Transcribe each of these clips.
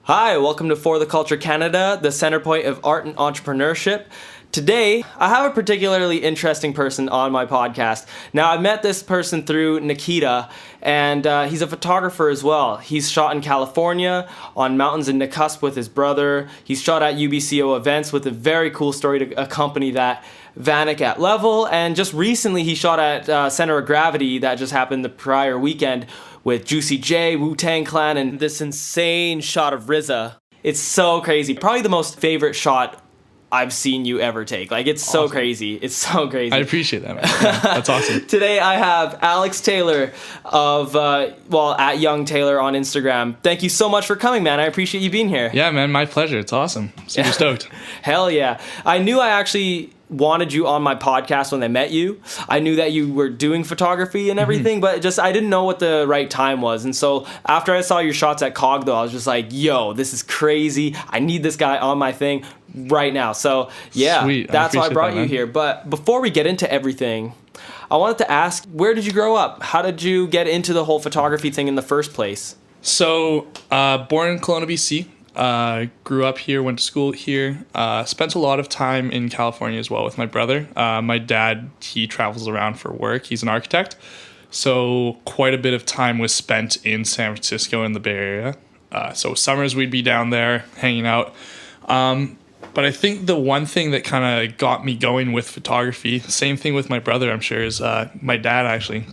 Hi, welcome to For the Culture Canada, the center point of art and entrepreneurship. Today, I have a particularly interesting person on my podcast. Now, I met this person through Nikita, and he's a photographer as well. He's shot in California, on mountains in Nakusp with his brother. He's shot at UBCO events with a very cool story to accompany that, Vanek at Level, and just recently he shot at Center of Gravity that just happened the prior weekend with Juicy J, Wu-Tang Clan, and this insane shot of RZA. It's so crazy. Probably the most favorite shot I've seen you ever take. Like, it's so crazy. It's so crazy. I appreciate that, man. Yeah, that's awesome. Today I have Alex Taylor of, at Young Taylor on Instagram. Thank you so much for coming, man. I appreciate you being here. Yeah, man, my pleasure. It's awesome. Super stoked. Hell yeah. I knew I actually wanted you on my podcast when I met you. I knew that you were doing photography and everything, but just I didn't know what the right time was. And so after I saw your shots at COG, though, I was just like, yo, this is crazy. I need this guy on my thing right now. So yeah, Sweet. That's why I brought that, you here. But before we get into everything, I wanted to ask, where did you grow up? How did you get into the whole photography thing in the first place? So, born in Kelowna, BC. Grew up here, went to school here, spent a lot of time in California as well with my brother. My dad, he travels around for work. He's an architect. So quite a bit of time was spent in San Francisco in the Bay Area. So summers we'd be down there hanging out. But I think the one thing that kind of got me going with photography, same thing with my brother, I'm sure, is my dad actually.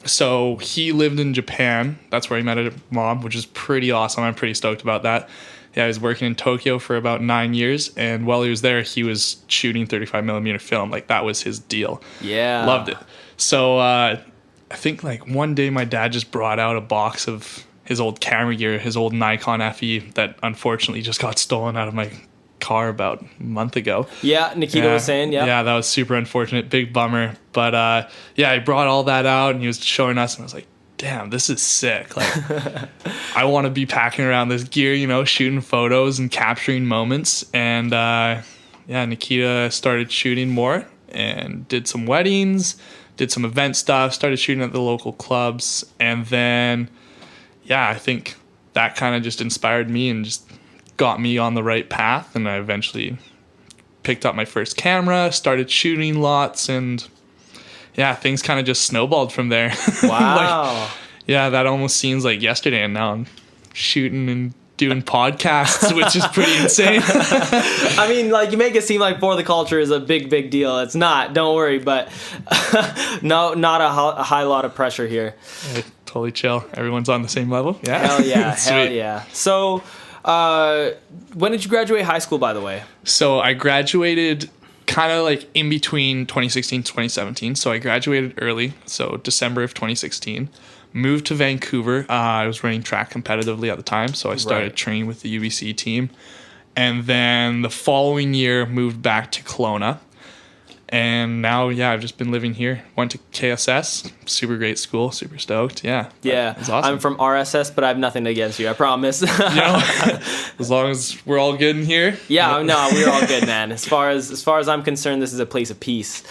So he lived in Japan. That's where he met his mom, which is pretty awesome. I'm pretty stoked about that. Yeah, he was working in Tokyo for about 9 years, and while he was there, he was shooting 35 millimeter film. Like, that was his deal. Yeah. Loved it. So I think like one day my dad just brought out a box of his old camera gear, his old Nikon FE that unfortunately just got stolen out of my car about a month ago. Yeah, Nikita was saying, yeah. Yeah, that was super unfortunate. Big bummer. But yeah, he brought all that out and he was showing us, and I was like, damn, this is sick. Like, I want to be packing around this gear, you know, shooting photos and capturing moments. And yeah, Nikita started shooting more and did some weddings, did some event stuff, started shooting at the local clubs. And then, yeah, I think that kind of just inspired me and just got me on the right path. And I eventually picked up my first camera, started shooting lots, and yeah, things kind of just snowballed from there. Wow. Like, yeah, that almost seems like yesterday, and now I'm shooting and doing podcasts, which is pretty insane. I mean, like, you make it seem like For the Culture is a big deal. It's not, don't worry, but no, not a high lot of pressure here. Yeah, totally chill. Everyone's on the same level. Yeah. Hell yeah, hell yeah. So, when did you graduate high school, by the way? So I graduated kind of like in between 2016 to 2017. So I graduated early, so December of 2016. Moved to Vancouver. I was running track competitively at the time, so I started training with the UBC team. And then the following year, moved back to Kelowna. And now, yeah, I've just been living here. Went to KSS, super great school, super stoked. Yeah, Yeah, awesome. I'm from RSS, but I have nothing against you, I promise. You know, as long as we're all good in here. Yeah, no, we're all good, man. As far as I'm concerned, this is a place of peace.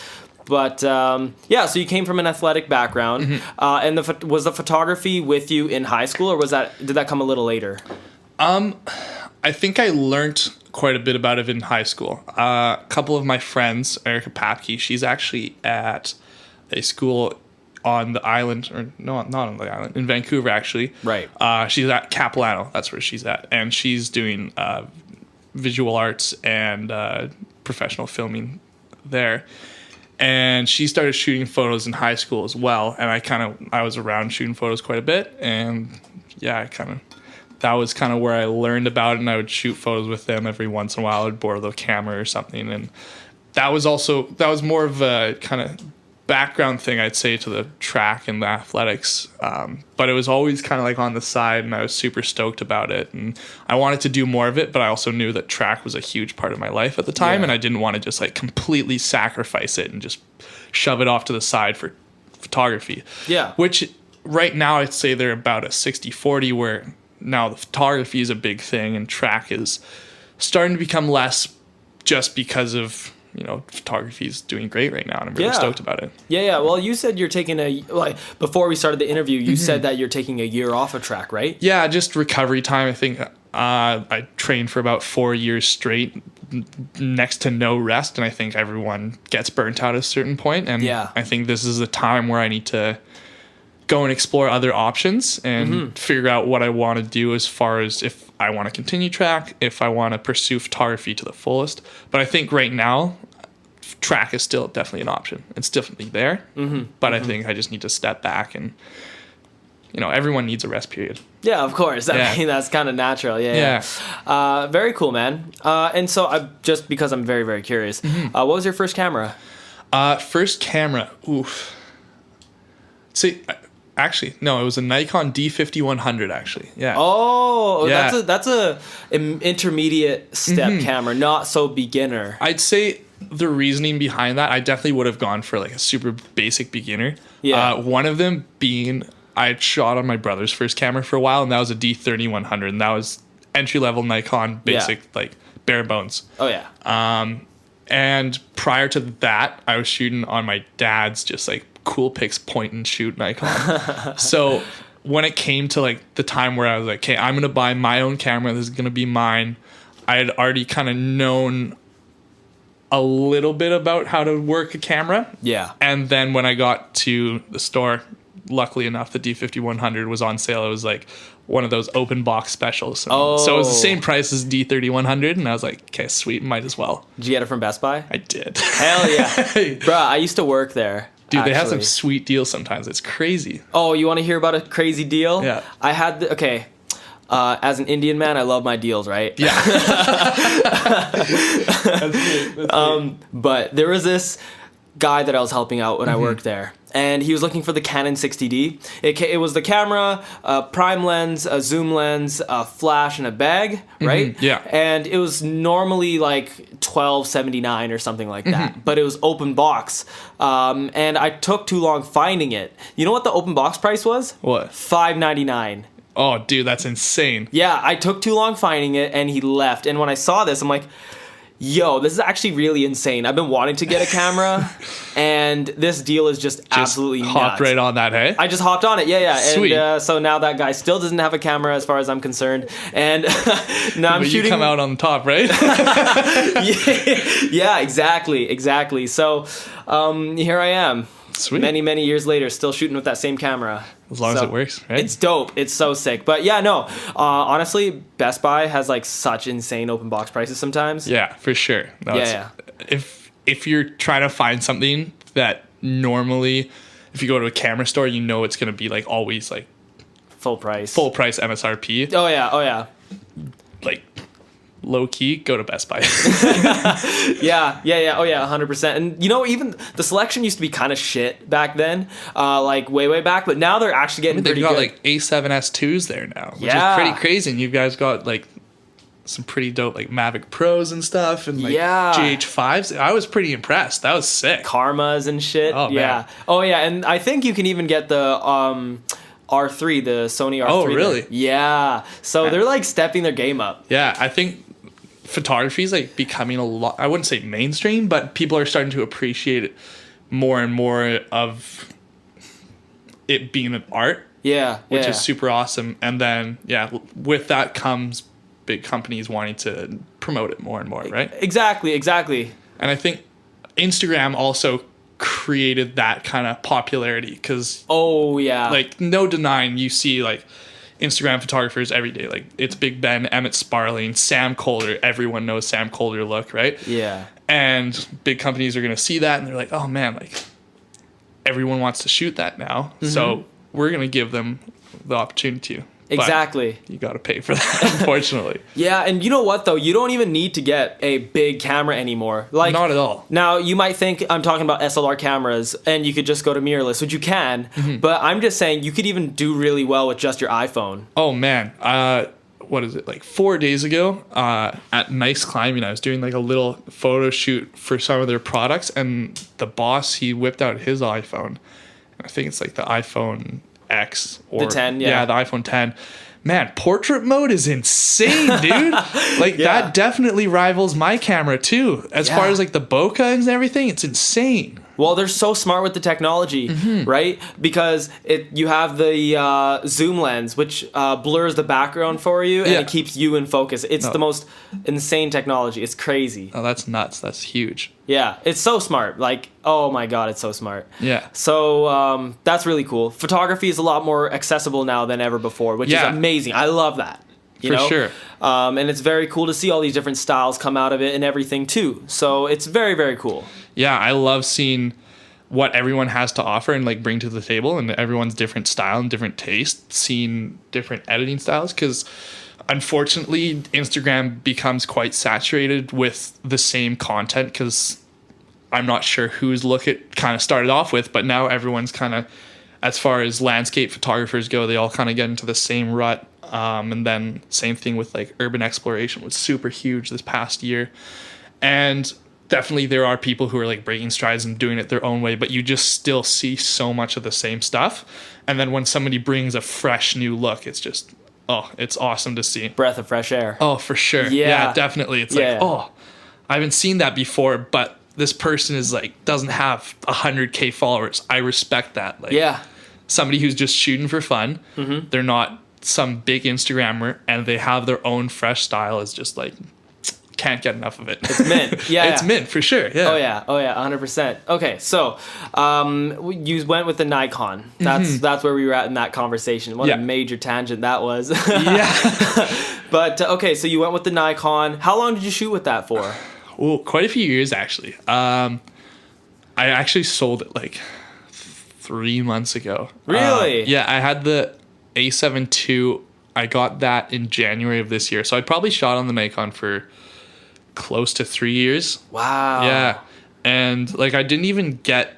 But yeah, so you came from an athletic background, and was the photography with you in high school, or did that come a little later? I think I learned quite a bit about it in high school. A couple of my friends, Erica Papke, she's actually at a school on the island, or no, not on the island, in Vancouver actually. Right. She's at Capilano, that's where she's at, and she's doing visual arts and professional filming there. And she started shooting photos in high school as well, and I was around shooting photos quite a bit, and yeah, that was kind of where I learned about it, and I would shoot photos with them every once in a while. I would borrow the camera or something, and that was more of a kind of background thing, I'd say, to the track and the athletics, but it was always kind of like on the side, and I was super stoked about it, and I wanted to do more of it, but I also knew that track was a huge part of my life at the time, and I didn't want to just like completely sacrifice it and just shove it off to the side for photography. Yeah. Which right now I'd say they're about a 60-40, where now the photography is a big thing and track is starting to become less, just because of, you know, photography is doing great right now, and I'm really stoked about it. Yeah. Well, you said you're taking before we started the interview, you said that you're taking a year off of track, right? Yeah, just recovery time. I think I trained for about 4 years straight, next to no rest, and I think everyone gets burnt out at a certain point. And Yeah. I think this is a time where I need to go and explore other options and figure out what I want to do as far as if I want to continue track, if I want to pursue photography to the fullest. But I think right now, track is still definitely an option. It's definitely there, but I think I just need to step back and, everyone needs a rest period. Yeah, of course. I Yeah. mean, that's kind of natural. Yeah. Very cool, man. And so, just because I'm very, very curious, what was your first camera? First camera, oof. See, actually, no, it was a Nikon D5100. Actually, yeah. Oh, Yeah. that's a intermediate step camera, not so beginner. I'd say the reasoning behind that, I definitely would have gone for like a super basic beginner. Yeah. One of them being I had shot on my brother's first camera for a while, and that was a D3100, and that was entry level Nikon, basic like bare bones. Oh yeah. And prior to that, I was shooting on my dad's just like cool pics point and shoot Nikon. So when it came to like the time where I was like, okay, I'm gonna buy my own camera, this is gonna be mine, I had already kind of known a little bit about how to work a camera. Yeah. And then when I got to the store, luckily enough, the D5100 was on sale. It was like one of those open box specials. So it was the same price as D3100, and I was like, okay, sweet, might as well. Did you get it from Best Buy? I did. Hell yeah. Bruh, I used to work there. Dude, they have some actually. sweet deals sometimes. It's crazy. Oh, you want to hear about a crazy deal? Yeah. I had okay. As an Indian man, I love my deals, right? Yeah. That's great. But there was this guy that I was helping out when I worked there, and he was looking for the Canon 60D. It was the camera, prime lens, a zoom lens, a flash, and a bag, right? Yeah. And it was normally like $12.79 or something like that, but it was open box. And I took too long finding it. You know what the open box price was? What? $5.99. Oh, dude, that's insane. Yeah, I took too long finding it, and he left. And when I saw this, I'm like, yo, this is actually really insane. I've been wanting to get a camera, and this deal is just absolutely nuts. Hopped right on that, hey? I just hopped on it, yeah. Sweet. And so now that guy still doesn't have a camera as far as I'm concerned. And now I'm But shooting. you come out on the top, right? Yeah, exactly. So here I am. Sweet. Many years later, still shooting with that same camera. As long as it works, right? It's dope. It's so sick. But yeah, no. Honestly, Best Buy has like such insane open box prices sometimes. Yeah, for sure. No, Yeah. If you're trying to find something that normally, if you go to a camera store, you know it's going to be like always like Full price. full price MSRP. Oh yeah. Like low key, go to Best Buy. Yeah. Oh yeah, 100%. And even the selection used to be kind of shit back then, like way back. But now they're actually getting They've pretty got good. like A7S2s there now, which Yeah. is pretty crazy. And you guys got like some pretty dope like Mavic Pros and stuff, and like Yeah. GH5s. I was pretty impressed. That was sick. Karmas and shit. Oh, yeah. man. Oh yeah, and I think you can even get the R3, the Sony R3. Oh, there. really? Yeah. So they're like stepping their game up. Yeah, I think photography is like becoming a lot, I wouldn't say mainstream, but people are starting to appreciate it more and more of it being an art, Yeah. which yeah. is super awesome. And then, with that comes big companies wanting to promote it more and more, right? Exactly. And I think Instagram also created that kind of popularity because, Oh yeah. like, no denying, you see like Instagram photographers every day. Like, it's Big Ben, Emmett Sparling, Sam Colder. Everyone knows Sam Colder look, right? Yeah. And big companies are going to see that and they're like, oh man, like everyone wants to shoot that now. So we're going to give them the opportunity to. But Exactly. you got to pay for that, unfortunately. Yeah, and you know what though? You don't even need to get a big camera anymore. Like Not at all. Now you might think I'm talking about SLR cameras, and you could just go to mirrorless, which you can. But I'm just saying you could even do really well with just your iPhone. Oh man, what is it, like 4 days ago at Nice Climbing, I was doing like a little photo shoot for some of their products, and the boss, he whipped out his iPhone. I think it's like the iPhone X or The 10, yeah. the iPhone 10. Man, portrait mode is insane, dude. Like Yeah. that definitely rivals my camera too. As far Yeah. as like the bokeh and everything, it's insane. Well, they're so smart with the technology, right? Because you have the zoom lens, which blurs the background for you, and Yeah. it keeps you in focus. It's the most insane technology. It's crazy. Oh, that's nuts. That's huge. Yeah, it's so smart. Like, oh my god, it's so smart. Yeah. So that's really cool. Photography is a lot more accessible now than ever before, which is Yeah. amazing. I love that. You For know? sure. And it's very cool to see all these different styles come out of it and everything too. So it's very, very cool. Yeah, I love seeing what everyone has to offer and like bring to the table, and everyone's different style and different taste, seeing different editing styles, because unfortunately Instagram becomes quite saturated with the same content, because I'm not sure whose look it kind of started off with, but now everyone's kind of, as far as landscape photographers go, they all kind of get into the same rut. And then same thing with like urban exploration was super huge this past year. And definitely there are people who are like breaking strides and doing it their own way, but you just still see so much of the same stuff. And then when somebody brings a fresh new look, it's just, oh, it's awesome to see. Breath of fresh air. Oh, for sure. Yeah. Yeah, definitely. It's Yeah. like, oh, I haven't seen that before, but this person is like, doesn't have 100K followers. I respect that. Like, Yeah. somebody who's just shooting for fun. They're not some big Instagrammer, and they have their own fresh style. Is just like, can't get enough of it. It's mint. Yeah. It's mint for sure. Yeah. Oh yeah, 100%. Okay, so you went with the Nikon. That's where we were at in that conversation. What Yeah. a major tangent that was. Yeah. But okay, so you went with the Nikon. How long did you shoot with that for? Well, quite a few years actually. I actually sold it like 3 months ago. Really? Yeah, I had the A7 II. I got that in January of this year. So I'd probably shot on the Nikon for close to 3 years. Wow. Yeah. And like I didn't even get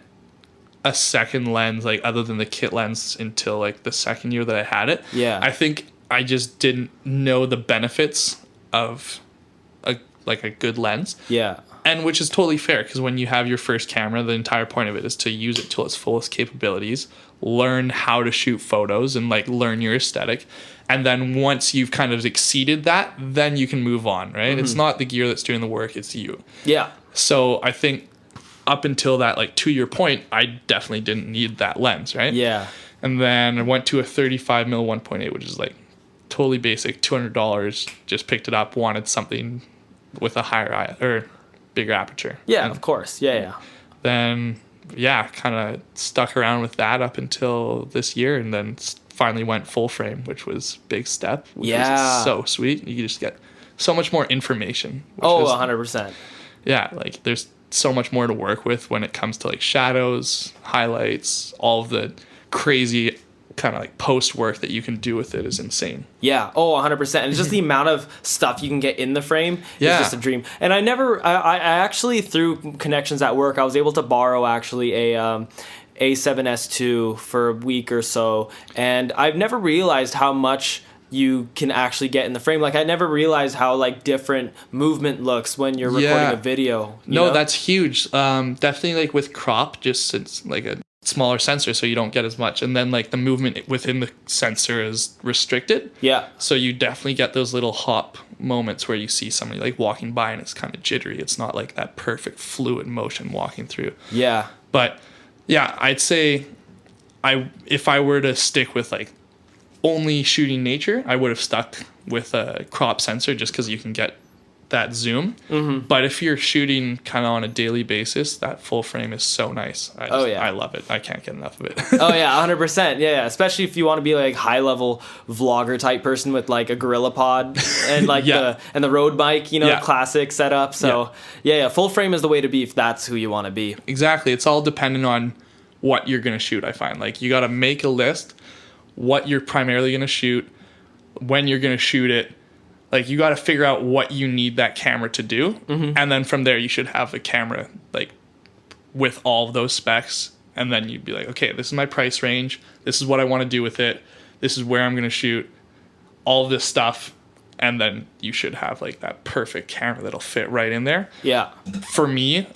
a second lens, like other than the kit lens, until like the second year that I had it. Yeah. I think I just didn't know the benefits of a good lens. Yeah. And which is totally fair, because when you have your first camera, the entire point of it is to use it to its fullest capabilities, learn how to shoot photos, and like learn your aesthetic. And then once you've kind of exceeded that, then you can move on, right? It's not the gear that's doing the work, it's you. Yeah. So I think up until that like 2 year point, I definitely didn't need that lens, right? Yeah. And then I went to a 35mm 1.8, which is like totally basic, $200. Just picked it up, wanted something with a higher or bigger aperture. Yeah, And of course. Yeah. then kind of stuck around with that up until this year, and then finally went full frame, which was big step, which Yeah. was so sweet. You just get so much more information. Which Oh, was, 100%. yeah, like there's so much more to work with when it comes to like shadows, highlights, all of the crazy kind of like post work that you can do with it is insane. Yeah. Oh, 100%. And it's just the amount of stuff you can get in the frame Yeah. is just a dream. And I actually, through connections at work, I was able to borrow actually a A7S II for a week or so. And I've never realized how much you can actually get in the frame. Like, I never realized how like different movement looks when you're recording Yeah. a video. you No, know? that's huge. Definitely like with crop, just it's like a smaller sensor, so you don't get as much. And then like the movement within the sensor is restricted. Yeah. So you definitely get those little hop moments where you see somebody like walking by and it's kind of jittery. It's not like that perfect fluid motion walking through. Yeah. But yeah, I'd say if I were to stick with like only shooting nature, I would have stuck with a crop sensor just because you can get that zoom. But if you're shooting kind of on a daily basis, that full frame is so nice. I love it. I can't get enough of it. Oh yeah, 100%. Yeah, especially if you want to be like high level vlogger type person with like a gorilla pod and like Yeah. the road bike, Yeah. classic setup. So yeah, full frame is the way to be if that's who you want to be. Exactly. It's all dependent on what you're going to shoot, I find. Like you got to make a list, what you're primarily going to shoot, when you're going to shoot it. Like you got to figure out what you need that camera to do. And then from there you should have a camera like with all of those specs. And then you'd be like, okay, this is my price range. This is what I want to do with it. This is where I'm going to shoot all of this stuff. And then you should have like that perfect camera that'll fit right in there. Yeah. For me,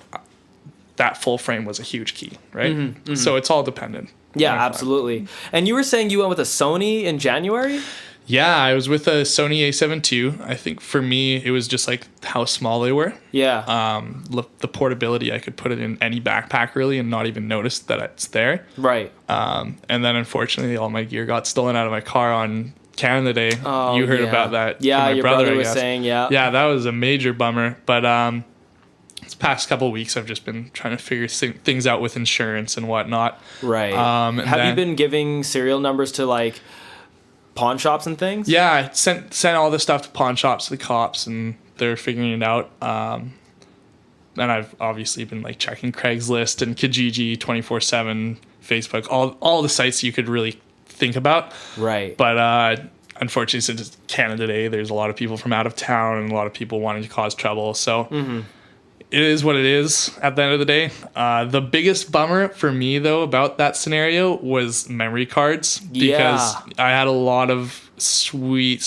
that full frame was a huge key, right? So it's all dependent. Yeah, absolutely. And you were saying you went with a Sony in January? Yeah, I was with a Sony A7 II. I think for me, it was just like how small they were. Yeah. The portability, I could put it in any backpack really and not even notice that it's there. Right. And then unfortunately, all my gear got stolen out of my car on Canada Day. Oh, You heard yeah. about that. Yeah, from my your brother I was guess. saying, yeah. Yeah, that was a major bummer. But this past couple of weeks, I've just been trying to figure things out with insurance and whatnot. Right. And Have you then- been giving serial numbers to like pawn shops and things? Yeah, I sent all this stuff to pawn shops, to the cops, and they're figuring it out. And I've obviously been like checking Craigslist and Kijiji 24/7, Facebook, all the sites you could really think about. Right. But unfortunately, since it's Canada Day, there's a lot of people from out of town and a lot of people wanting to cause trouble. So it is what it is at the end of the day. The biggest bummer for me, though, about that scenario was memory cards. Because Yeah. I had a lot of sweet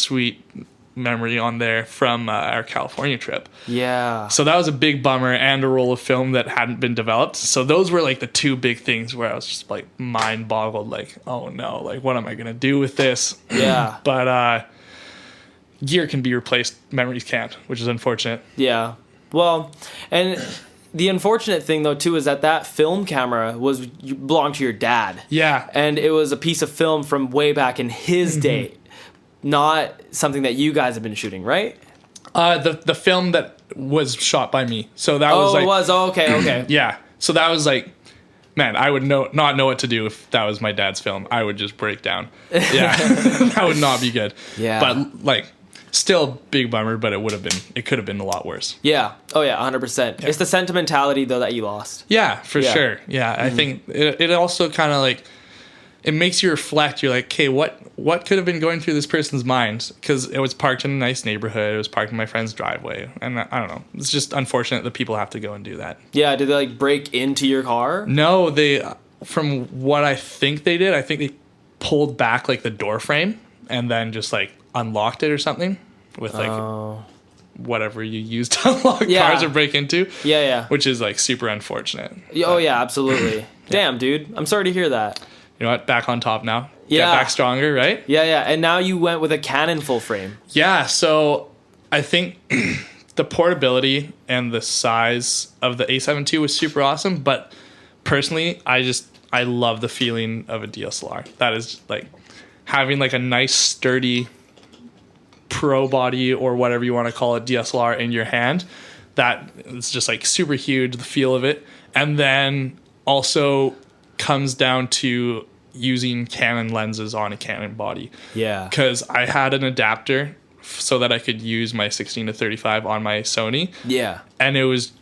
memory on there from our California trip. Yeah. So that was a big bummer, and a roll of film that hadn't been developed. So those were like the two big things where I was just like mind boggled, like, oh no, like what am I going to do with this? Yeah. But gear can be replaced, memories can't, which is unfortunate. Yeah. Well, and the unfortunate thing though too is that film camera belonged to your dad. Yeah. And it was a piece of film from way back in his day, not something that you guys have been shooting, right? The film that was shot by me. So that was like, it was. Oh, okay. yeah. So that was like, man, I would not know what to do if that was my dad's film. I would just break down. Yeah. That would not be good. Yeah. But like, still big bummer, but it could have been a lot worse. Yeah. Oh yeah, 100%. It's the sentimentality though that you lost. Yeah, for Yeah. sure. Yeah. I think it also kind of like, it makes you reflect. You're like, okay, what could have been going through this person's mind? Because it was parked in a nice neighborhood. It was parked in my friend's driveway. And I don't know. It's just unfortunate that people have to go and do that. Yeah. Did they like break into your car? No, from what I think they did, I think they pulled back like the door frame and then just like unlocked it or something with like whatever you use to unlock Yeah. cars or break into. Yeah. Which is like super unfortunate. Oh yeah, absolutely. Damn, dude. I'm sorry to hear that. You know what? Back on top now. Yeah. Get back stronger, right? Yeah. And now you went with a Canon full frame. Yeah, so I think the portability and the size of the A7 II was super awesome, but personally, I love the feeling of a DSLR. That is like having like a nice sturdy pro body or whatever you want to call it, DSLR in your hand. That is just like super huge, the feel of it. And then also comes down to using Canon lenses on a Canon body. Yeah. Because I had an adapter so that I could use my 16-35 on my Sony. Yeah. And it was,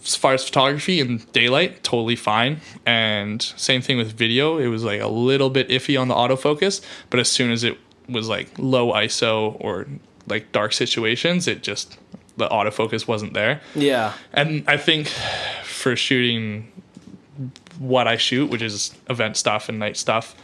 as far as photography and daylight, totally fine. And same thing with video. It was like a little bit iffy on the autofocus. But as soon as it was like low ISO or like dark situations, the autofocus wasn't there. Yeah. And I think for shooting what I shoot, which is event stuff and night stuff,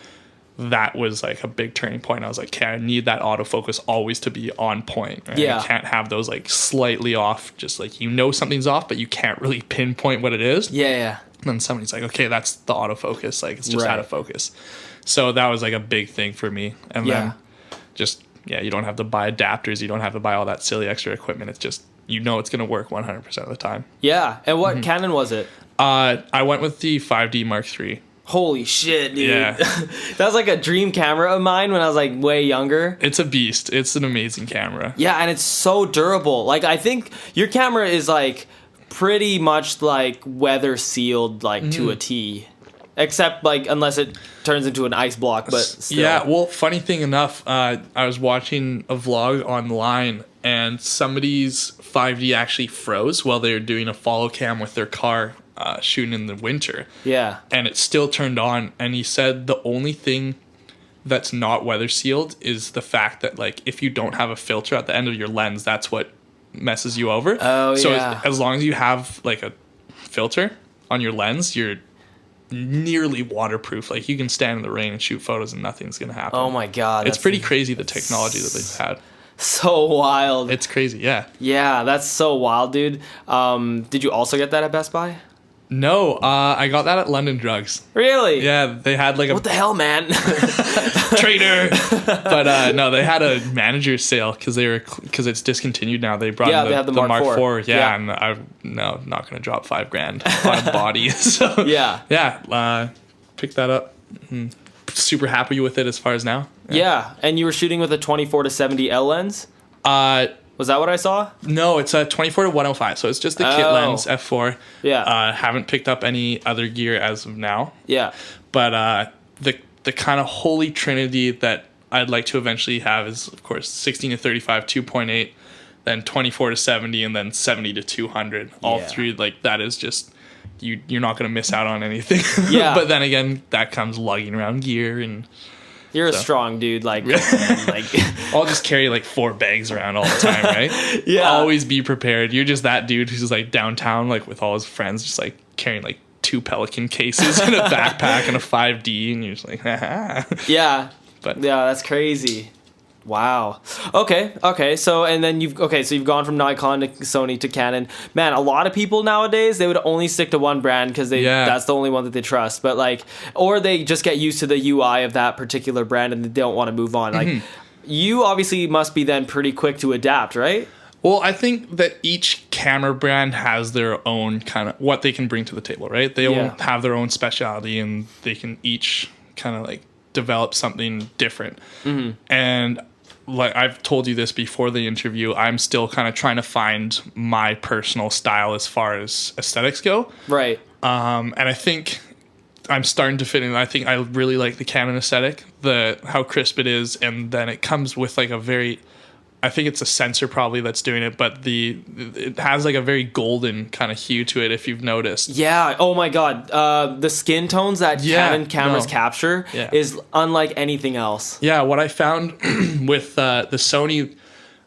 that was like a big turning point. I was like, okay, I need that autofocus always to be on point. Right? Yeah. I can't have those like slightly off, just like something's off, but you can't really pinpoint what it is. Yeah. And then somebody's like, okay, that's the autofocus. Like it's just Right. out of focus. So that was like a big thing for me. And then you don't have to buy adapters. You don't have to buy all that silly extra equipment. It's just, it's going to work 100% of the time. Yeah. And what Canon was it? I went with the 5D Mark III. Holy shit, dude. Yeah. That was like a dream camera of mine when I was like way younger. It's a beast. It's an amazing camera. Yeah, and it's so durable. Like I think your camera is like pretty much like weather sealed like to a T. Except like unless it turns into an ice block, but still. Yeah, well, funny thing enough, I was watching a vlog online and somebody's 5D actually froze while they were doing a follow cam with their car shooting in the winter. Yeah. And it still turned on. And he said the only thing that's not weather sealed is the fact that like if you don't have a filter at the end of your lens, that's what messes you over. Oh, so yeah. as long as you have like a filter on your lens, you're nearly waterproof. Like you can stand in the rain and shoot photos and nothing's gonna happen. Oh my god. It's pretty crazy the technology that they've had. so wild. It's crazy, yeah. Yeah, that's so wild, dude. Did you also get that at Best Buy? No, I got that at London Drugs. Really? Yeah, they had like a What the hell, man? traitor. But no, they had a manager's sale because it's discontinued now. They brought they have the Mark IV. Yeah, and I'm not gonna drop $5,000 on a body. So Yeah. Picked that up. Super happy with it as far as now. Yeah. And you were shooting with a 24-70 L lens? Was that what I saw? No, it's a 24-105, so it's just the kit lens f4. Yeah. Haven't picked up any other gear as of now. Yeah. But the kind of holy trinity that I'd like to eventually have is, of course, 16-35 2.8, then 24-70, and then 70-200. All three, like, that is just you're not going to miss out on anything. Yeah. But then again, that comes lugging around gear and. You're a strong dude, like I'll just carry like 4 bags around all the time, right? Yeah. Always be prepared. You're just that dude who's like downtown, like with all his friends, just like carrying like 2 Pelican cases and a backpack and a 5D, and you're just like, Yeah. But yeah, that's crazy. Wow. Okay. So you've gone from Nikon to Sony to Canon. Man, a lot of people nowadays, they would only stick to one brand because that's the only one that they trust. But like, or they just get used to the UI of that particular brand and they don't want to move on. Like, you obviously must be then pretty quick to adapt, right? Well, I think that each camera brand has their own kind of what they can bring to the table, right? They all have their own specialty and they can each kind of like develop something different. And like I've told you this before the interview, I'm still kind of trying to find my personal style as far as aesthetics go. Right. And I think I'm starting to fit in. I think I really like the Canon aesthetic, how crisp it is, and then it comes with like I think it's a sensor probably that's doing it, but it has like a very golden kind of hue to it, if you've noticed. Yeah. Oh my God. The skin tones that Canon cameras capture is unlike anything else. Yeah. What I found with the Sony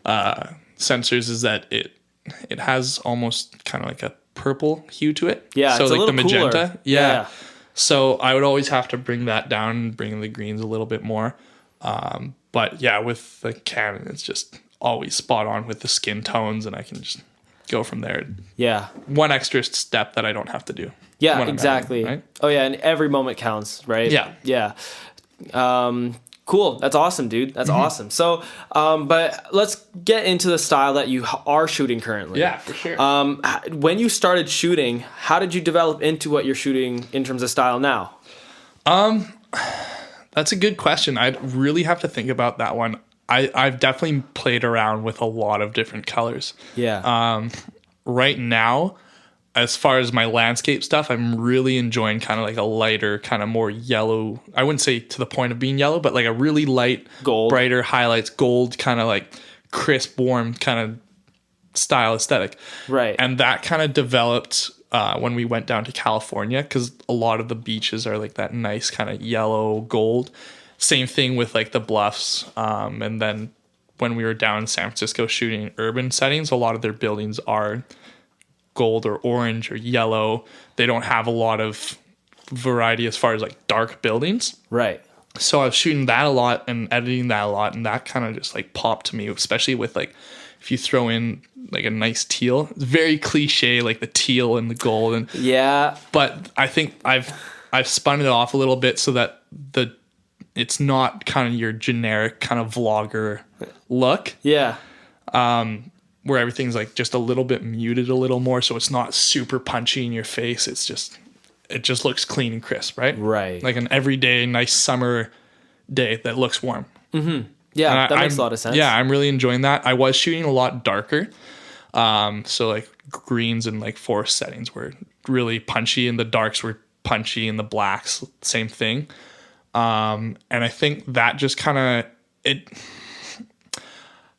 sensors is that it has almost kind of like a purple hue to it. Yeah. So it's like a little the magenta. cooler. Yeah. So I would always have to bring that down and bring the greens a little bit more. But yeah, with the Canon, it's just always spot on with the skin tones, and I can just go from there. Yeah. One extra step that I don't have to do. Yeah, exactly. Editing, right? Oh yeah, and every moment counts, right? Yeah. Yeah. Cool. That's awesome, dude. That's awesome. So, but let's get into the style that you are shooting currently. Yeah, for sure. When you started shooting, how did you develop into what you're shooting in terms of style now? That's a good question. I'd really have to think about that one. I've definitely played around with a lot of different colors. Yeah. Right now, as far as my landscape stuff, I'm really enjoying kind of like a lighter, kind of more yellow. I wouldn't say to the point of being yellow, but like a really light, gold, brighter highlights, gold, kind of like crisp, warm kind of style aesthetic. Right. And that kind of developed when we went down to California, because a lot of the beaches are like that nice kind of yellow gold. Same thing with like the bluffs. And then when we were down in San Francisco shooting in urban settings, a lot of their buildings are gold or orange or yellow. They don't have a lot of variety as far as like dark buildings. Right. So I was shooting that a lot and editing that a lot, and that kind of just like popped to me, especially with like if you throw in like a nice teal. It's very cliche, like the teal and the gold, and but I think I've spun it off a little bit so that it's not kind of your generic kind of vlogger look. Yeah. Where everything's like just a little bit muted a little more, so it's not super punchy in your face. It just looks clean and crisp, right? Right. Like an everyday nice summer day that looks warm. Mm-hmm. Yeah, that makes a lot of sense. Yeah, I'm really enjoying that. I was shooting a lot darker. So like greens and like forest settings were really punchy, and the darks were punchy, and the blacks, same thing. And I think that just kind of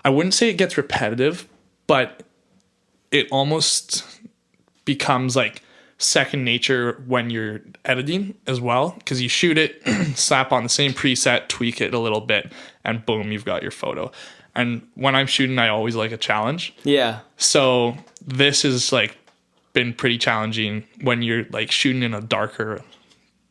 I wouldn't say it gets repetitive, but it almost becomes like second nature when you're editing as well, because you shoot it, slap on the same preset, tweak it a little bit, and boom, you've got your photo. And when I'm shooting, I always like a challenge. Yeah. So this has like been pretty challenging when you're like shooting in a darker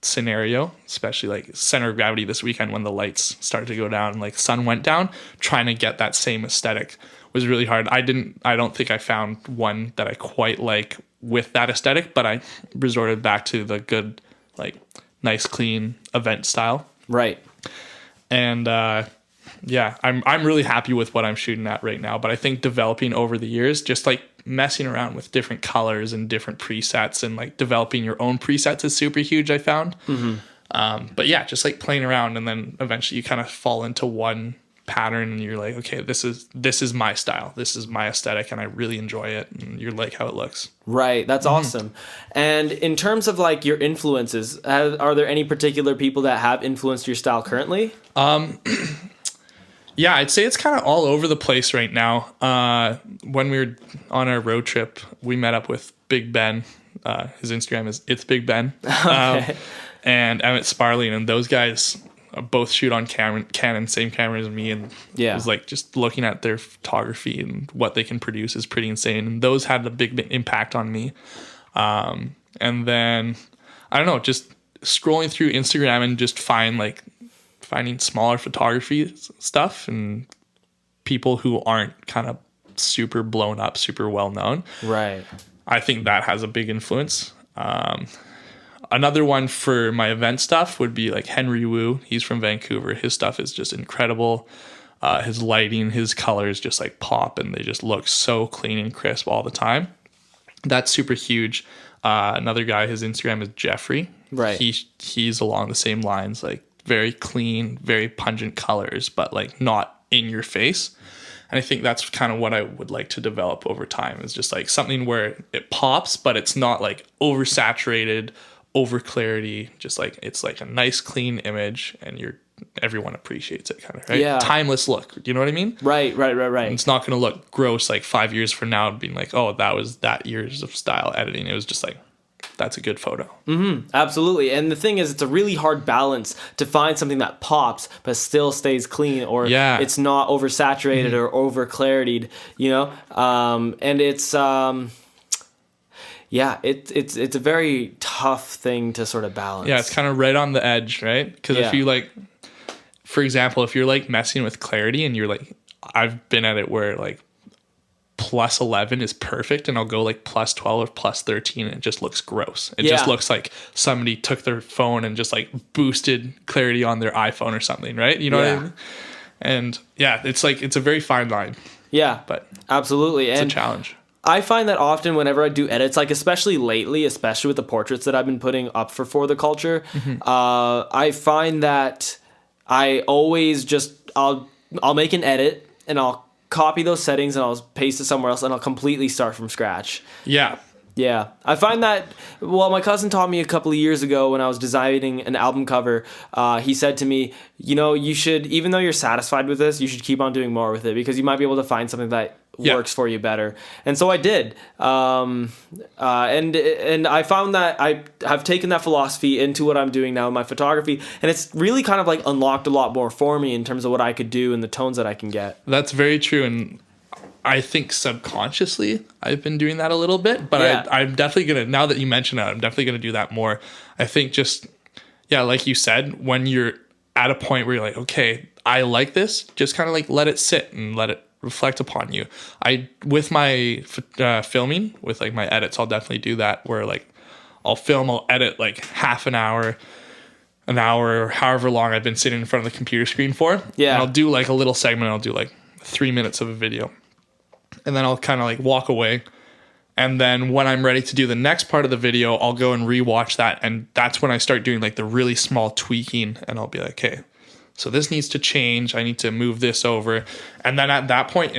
scenario, especially like center of gravity this weekend when the lights started to go down and like sun went down, trying to get that same aesthetic was really hard. I don't think I found one that I quite like with that aesthetic, but I resorted back to the good, like nice, clean event style. Right. And yeah, I'm really happy with what I'm shooting at right now. But I think developing over the years, just like messing around with different colors and different presets and like developing your own presets is super huge, I found. But yeah, just like playing around, and then eventually you kind of fall into one pattern and you're like, okay, this is my style, this is my aesthetic, and I really enjoy it, and you're like how it looks. Right. That's awesome. And in terms of like your influences, are there any particular people that have influenced your style currently? Yeah, I'd say it's kind of all over the place right now. When we were on our road trip, we met up with Big Ben. His Instagram is It's Big Ben. Okay. And Emmett Sparling, and those guys both shoot on Canon, same camera as me, and Yeah. it was like just looking at their photography and what they can produce is pretty insane. And those had a big impact on me. And then I don't know, just scrolling through Instagram and just finding smaller photography stuff and people who aren't kind of super blown up, super well known. Right. I think that has a big influence. Another one for my event stuff would be like Henry Wu. He's from Vancouver. His stuff is just incredible. His lighting, his colors just like pop, and they just look so clean and crisp all the time. That's super huge. Another guy, his Instagram is Jeffrey. Right. He's along the same lines, like very clean, very pungent colors, but like not in your face. And I think that's kind of what I would like to develop over time, is just like something where it pops, but it's not like oversaturated, over clarity, just like it's like a nice clean image, and everyone appreciates it, kind of, right? Yeah. Timeless look. Do you know what I mean? Right. It's not going to look gross like 5 years from now being like, oh, that was that years of style editing. It was just like, that's a good photo. Absolutely. And the thing is, it's a really hard balance to find something that pops but still stays clean, or it's not oversaturated or over clarityed, you know? And it's it's a very tough thing to sort of balance. Yeah, it's kind of right on the edge, right? Because if you like, for example, if you're like messing with clarity and you're like, I've been at it where like plus 11 is perfect, and I'll go like plus 12 or plus 13 and it just looks gross. It just looks like somebody took their phone and just like boosted clarity on their iPhone or something, right? You know what I mean? And yeah, it's like, it's a very fine line. Yeah, but absolutely. It's and a challenge. I find that often whenever I do edits, like especially lately, especially with the portraits that I've been putting up for the culture, I find that I always I'll make an edit and I'll copy those settings and I'll paste it somewhere else and I'll completely start from scratch. Yeah. Yeah, I find that, well, my cousin taught me a couple of years ago when I was designing an album cover. He said to me, you know, you should, even though you're satisfied with this, you should keep on doing more with it, because you might be able to find something that works for you better. And so I did. And I found that I have taken that philosophy into what I'm doing now in my photography, and it's really kind of like unlocked a lot more for me in terms of what I could do and the tones that I can get. That's very true. And I think subconsciously I've been doing that a little bit, but I'm definitely going to, now that you mention it, I'm definitely going to do that more. I think just, like you said, when you're at a point where you're like, okay, I like this, just kind of like let it sit and let it reflect upon you. With my filming, with like my edits, I'll definitely do that, where like I'll edit like half an hour, or however long I've been sitting in front of the computer screen for. Yeah. And I'll do like a little segment. I'll do like 3 minutes of a video. And then I'll kind of like walk away. And then when I'm ready to do the next part of the video, I'll go and rewatch that. And that's when I start doing like the really small tweaking. And I'll be like, okay, so this needs to change. I need to move this over. And then at that point,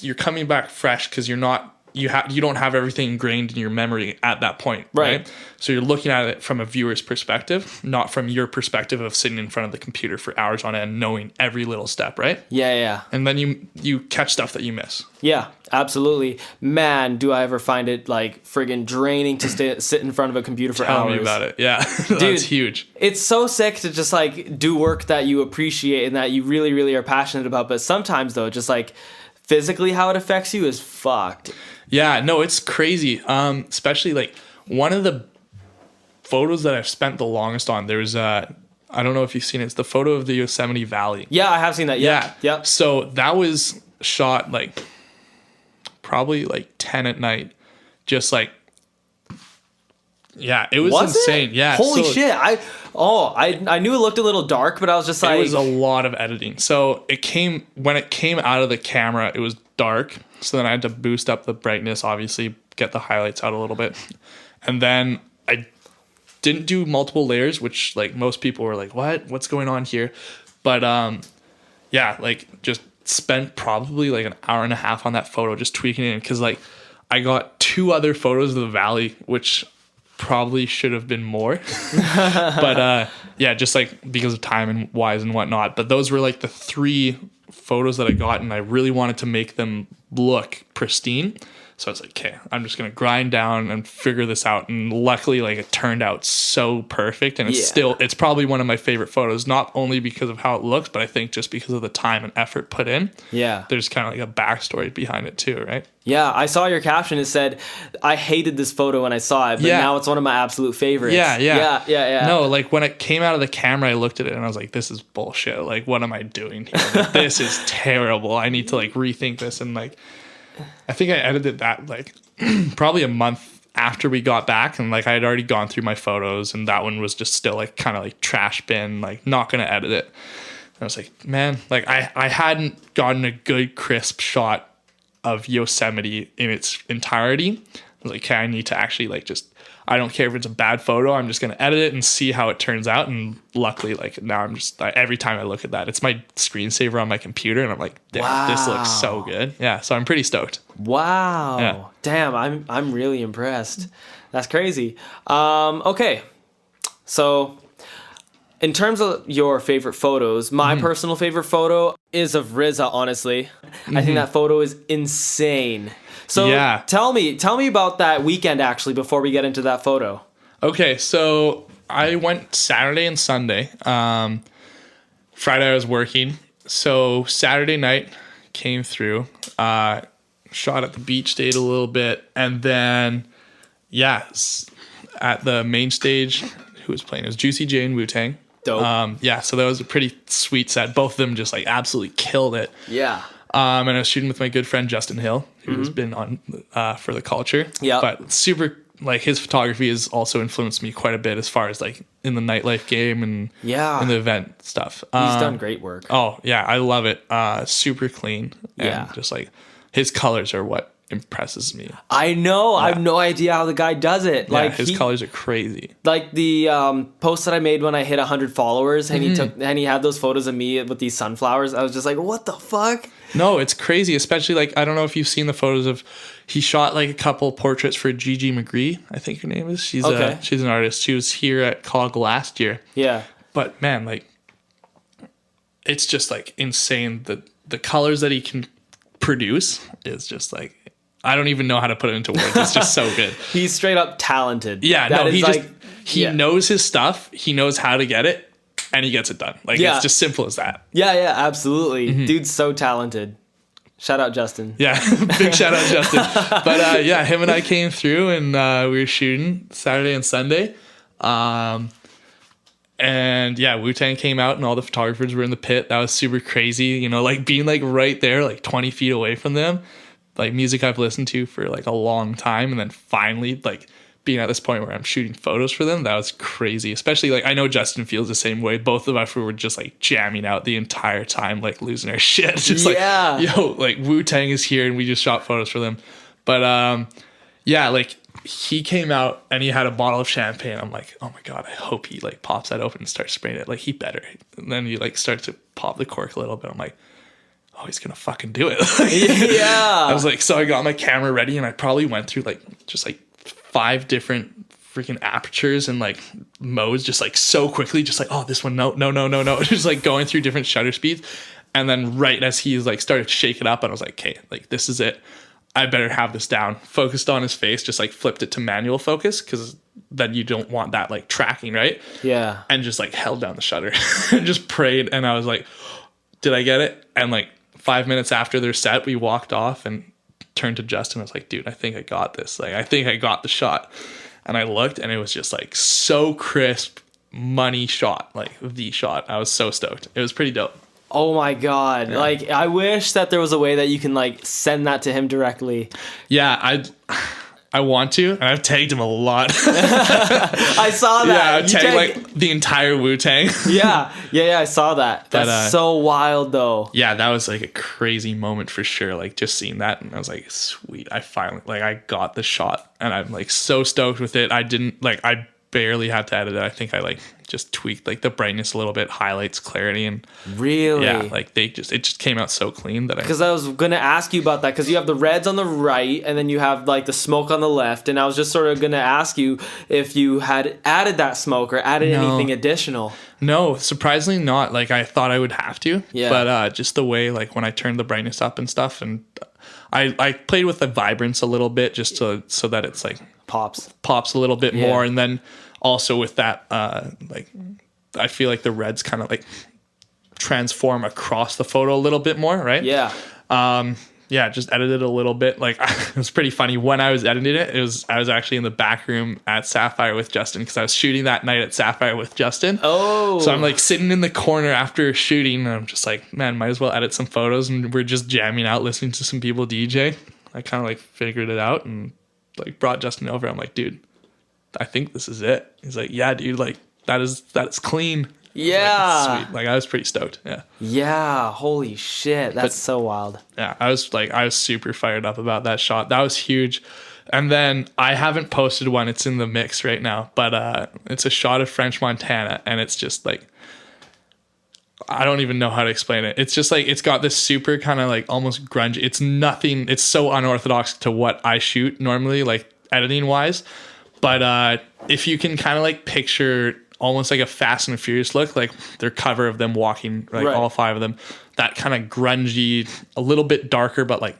you're coming back fresh, because you don't have everything ingrained in your memory at that point, right? So you're looking at it from a viewer's perspective, not from your perspective of sitting in front of the computer for hours on end, knowing every little step, right? Yeah. And then you catch stuff that you miss. Yeah, absolutely. Man, do I ever find it like friggin' draining to sit in front of a computer for hours. Tell me about it. Yeah, that's Dude, huge. It's so sick to just like do work that you appreciate and that you really, really are passionate about. But sometimes though, just like physically how it affects you is fucked. Yeah, no, it's crazy. Especially like one of the photos that I've spent the longest on, there's I don't know if you've seen it. It's the photo of the Yosemite Valley. Yeah, I have seen that. Yeah. So that was shot like probably like 10 at night. Just like, yeah, it was insane. Yeah. Holy shit. I knew it looked a little dark, but I was just like, it was a lot of editing. So when it came out of the camera, it was dark. So then I had to boost up the brightness, obviously, get the highlights out a little bit. And then I didn't do multiple layers, which like most people were like, what's going on here? But yeah, like just spent probably like an hour and a half on that photo, just tweaking it. Cause like I got 2 other photos of the valley, which probably should have been more. But yeah, just like because of time and wise and whatnot. But those were like the 3 photos that I got, and I really wanted to make them look pristine. So I was like, okay, I'm just gonna grind down and figure this out. And luckily, like it turned out so perfect, and it's probably one of my favorite photos, not only because of how it looks, but I think just because of the time and effort put in. Yeah. There's kind of like a backstory behind it too, right? Yeah, I saw your caption. It said, I hated this photo when I saw it, but now it's one of my absolute favorites. Yeah. No, like when it came out of the camera, I looked at it and I was like, this is bullshit. Like, what am I doing here? Like, this is terrible. I need to like rethink this. And like, I think I edited that like probably a month after we got back, and like I had already gone through my photos, and that one was just still like kind of like trash bin, like not gonna edit it. And I was like, man, like I hadn't gotten a good crisp shot of Yosemite in its entirety. I was like, okay, I need to actually like I don't care if it's a bad photo, I'm just going to edit it and see how it turns out. And luckily, like now I'm just every time I look at that, it's my screensaver on my computer, and I'm like, damn, this looks so good. Yeah, so I'm pretty stoked. Wow. Yeah. Damn, I'm really impressed. That's crazy. Okay. So in terms of your favorite photos, my personal favorite photo is of RZA, honestly. I think that photo is insane. So tell me about that weekend, actually, before we get into that photo. Okay, so I went Saturday and Sunday. Friday I was working. So Saturday night came through, shot at the beach, stayed a little bit, and then, at the main stage, who was playing? It was Juicy J and Wu-Tang. Dope. So that was a pretty sweet set. Both of them just like absolutely killed it. Yeah. And I was shooting with my good friend Justin Hill, who's been on For the Culture. Yeah. But super, like his photography has also influenced me quite a bit as far as like in the nightlife game and in the event stuff. He's done great work. Oh yeah, I love it. Super clean. And just like his colors are what impresses me. I know. I have no idea how the guy does it. Yeah, like his colors are crazy. Like the post that I made when I hit 100 followers, and he had those photos of me with these sunflowers. I was just like, what the fuck? No, it's crazy. Especially like, I don't know if you've seen the photos of, he shot like a couple portraits for Gigi McGree, I think her name is. She's an artist. She was here at COG last year. Yeah. But man, like, it's just like insane. The colors that he can produce is just like, I don't even know how to put it into words. It's just so good. He's straight up talented. Yeah, he knows his stuff. He knows how to get it, and he gets it done. Like, it's just simple as that. Yeah, absolutely. Dude's so talented. Shout out Justin. Yeah, big shout out Justin. But him and I came through, and we were shooting Saturday and Sunday. And yeah, Wu-Tang came out, and all the photographers were in the pit. That was super crazy. You know, like being like right there, like 20 feet away from them. Like music I've listened to for like a long time, and then finally like being at this point where I'm shooting photos for them, that was crazy. Especially like, I know Justin feels the same way. Both of us were just like jamming out the entire time, like losing our shit. Just like, yo, like Wu-Tang is here, and we just shot photos for them. But like he came out and he had a bottle of champagne. I'm like, oh my God, I hope he like pops that open and starts spraying it. Like he better. And then he like starts to pop the cork a little bit. I'm like, oh, he's gonna fucking do it. Yeah. I was like, so I got my camera ready, and I probably went through like just like 5 different freaking apertures and like modes, just like so quickly, just like, oh, this one, no, just like going through different shutter speeds. And then right as he like started to shake it up, and I was like, okay, like this is it. I better have this down. Focused on his face, just like flipped it to manual focus, because then you don't want that like tracking, right? Yeah. And just like held down the shutter and just prayed. And I was like, did I get it? And like 5 minutes after their set, we walked off and turned to Justin. I was like, dude, I think I got this. Like, I think I got the shot. And I looked, and it was just like so crisp, money shot, like the shot. I was so stoked. It was pretty dope. Oh my God. Yeah. Like, I wish that there was a way that you can like send that to him directly. Yeah, I want to, and I've tagged him a lot. I saw Yeah, that. I've tagged like the entire Wu-Tang. yeah, I saw that. That's so wild though. Yeah, that was like a crazy moment for sure. Like just seeing that, and I was like, sweet, I finally like I got the shot, and I'm like so stoked with it. I barely had to edit it. I think I like just tweaked like the brightness a little bit, highlights, clarity, and Really? yeah, like it just came out so clean that Because I was gonna ask you about that, because you have the reds on the right and then you have like the smoke on the left, and I was just sort of gonna ask you if you had added that smoke or added anything additional. No, surprisingly not. Like I thought I would have to. Yeah. But just the way like when I turned the brightness up and stuff, and I played with the vibrance a little bit just so that it's like pops a little bit more, and then also with that like I feel like the reds kind of like transform across the photo a little bit more, right? Yeah. Yeah, just edited a little bit. Like it was pretty funny when I was editing it. I was actually in the back room at Sapphire with Justin, because I was shooting that night at Sapphire with Justin. Oh. So I'm like sitting in the corner after shooting, and I'm just like, man, might as well edit some photos, and we're just jamming out, listening to some people DJ. I kind of like figured it out and like brought Justin over. I'm like, dude, I think this is it. He's like, yeah, dude, like that is clean. Yeah. Like, sweet. Like I was pretty stoked. Yeah. Yeah. Holy shit. That's so wild. Yeah. I was super fired up about that shot. That was huge. And then I haven't posted one. It's in the mix right now, but it's a shot of French Montana, and it's just like, I don't even know how to explain it. It's just like, it's got this super kind of like almost grunge. It's nothing. It's so unorthodox to what I shoot normally, like editing wise. But if you can kind of like picture almost like a Fast and Furious look, like their cover of them walking, like all five of them, that kind of grungy, a little bit darker, but like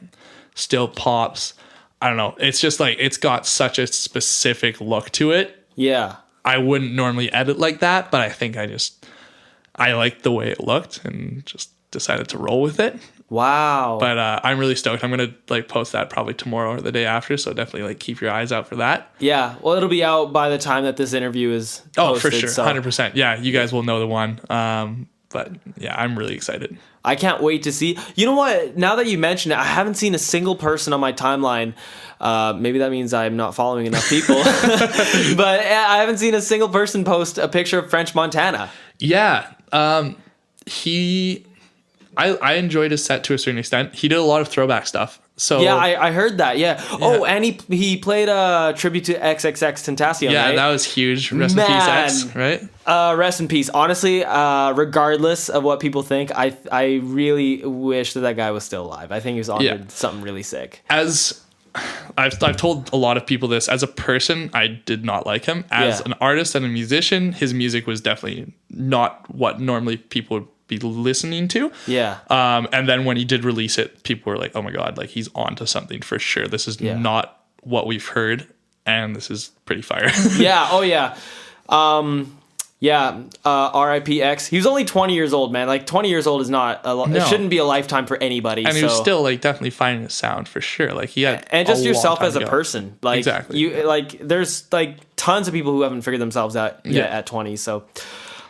still pops. I don't know. It's just like, it's got such a specific look to it. Yeah. I wouldn't normally edit like that, but I think I liked the way it looked and just decided to roll with it. Wow. But I'm really stoked. I'm going to like post that probably tomorrow or the day after. So definitely like keep your eyes out for that. Yeah. Well, it'll be out by the time that this interview is posted. For sure. So 100%. Yeah. You guys will know the one. But yeah, I'm really excited. I can't wait to see. You know what? Now that you mention it, I haven't seen a single person on my timeline. Maybe that means I'm not following enough people. But I haven't seen a single person post a picture of French Montana. Yeah. I enjoyed his set to a certain extent. He did a lot of throwback stuff. So yeah, I heard that. Yeah. Oh, and he played a tribute to XXXTentacion. Yeah, right? that was huge. Rest in peace, X, right? Rest in peace. Honestly, regardless of what people think, I really wish that guy was still alive. I think he was on something really sick. As I've told a lot of people this, as a person, I did not like him. As an artist and a musician, his music was definitely not what normally people would be listening to. Yeah. And then when he did release it, people were like, oh my God, like he's onto something for sure. This is not what we've heard, and this is pretty fire. Yeah. Oh yeah. R.I.P. X. He was only 20 years old, man. Like 20 years old is not it shouldn't be a lifetime for anybody. And he was still like definitely finding his sound for sure. Like he had and just yourself as a person. Like exactly. You like there's like tons of people who haven't figured themselves out yet at 20. So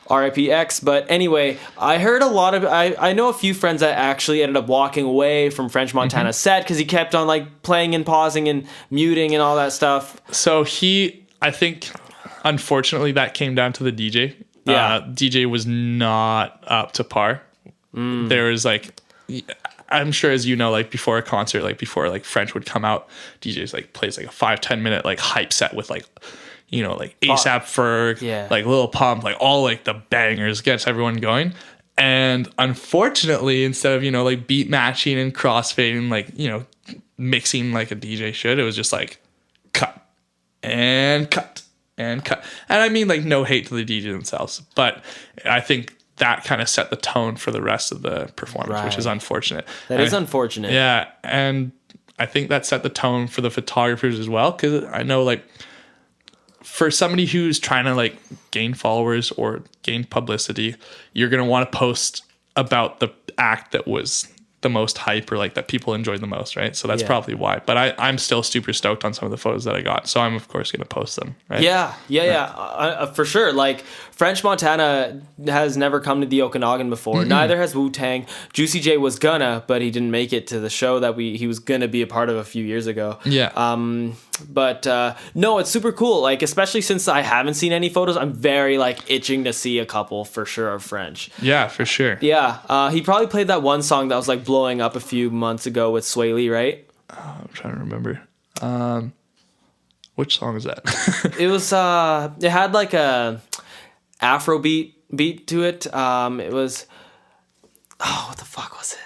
R.I.P. X. But anyway, I heard a lot of I know a few friends that actually ended up walking away from French Montana's set because he kept on like playing and pausing and muting and all that stuff. So I think unfortunately that came down to the DJ. DJ was not up to par. There was like, I'm sure as you know, like before a concert, like before like French would come out, DJs like plays like a 5-10 minute like hype set with like, you know, like ASAP Ferg, like Lil Pump, like all like the bangers, gets everyone going. And unfortunately, instead of, you know, like beat matching and crossfading, like, you know, mixing like a DJ should, it was just like cut and cut and cut. And I mean, like, no hate to the DJ themselves, but I think that kind of set the tone for the rest of the performance, which is unfortunate. That is unfortunate. Yeah. And I think that set the tone for the photographers as well. Cause I know like for somebody who's trying to like gain followers or gain publicity, you're going to want to post about the act that was the most hype or like that people enjoyed the most, right? So that's Yeah. probably why. But I'm still super stoked on some of the photos that I got, so I'm of course going to post them, right? Yeah, for sure. Like French Montana has never come to the Okanagan before. Neither has Wu-Tang. Juicy J was gonna, but he didn't make it to the show that he was gonna be a part of a few years ago. Yeah. But no, it's super cool. Like, especially since I haven't seen any photos, I'm very like itching to see a couple for sure of French. Yeah, for sure. Yeah, he probably played that one song that was like blowing up a few months ago with Sway Lee, right? I'm trying to remember. Which song is that? It was it had like a Afrobeat beat to it. It was, oh, what the fuck was it?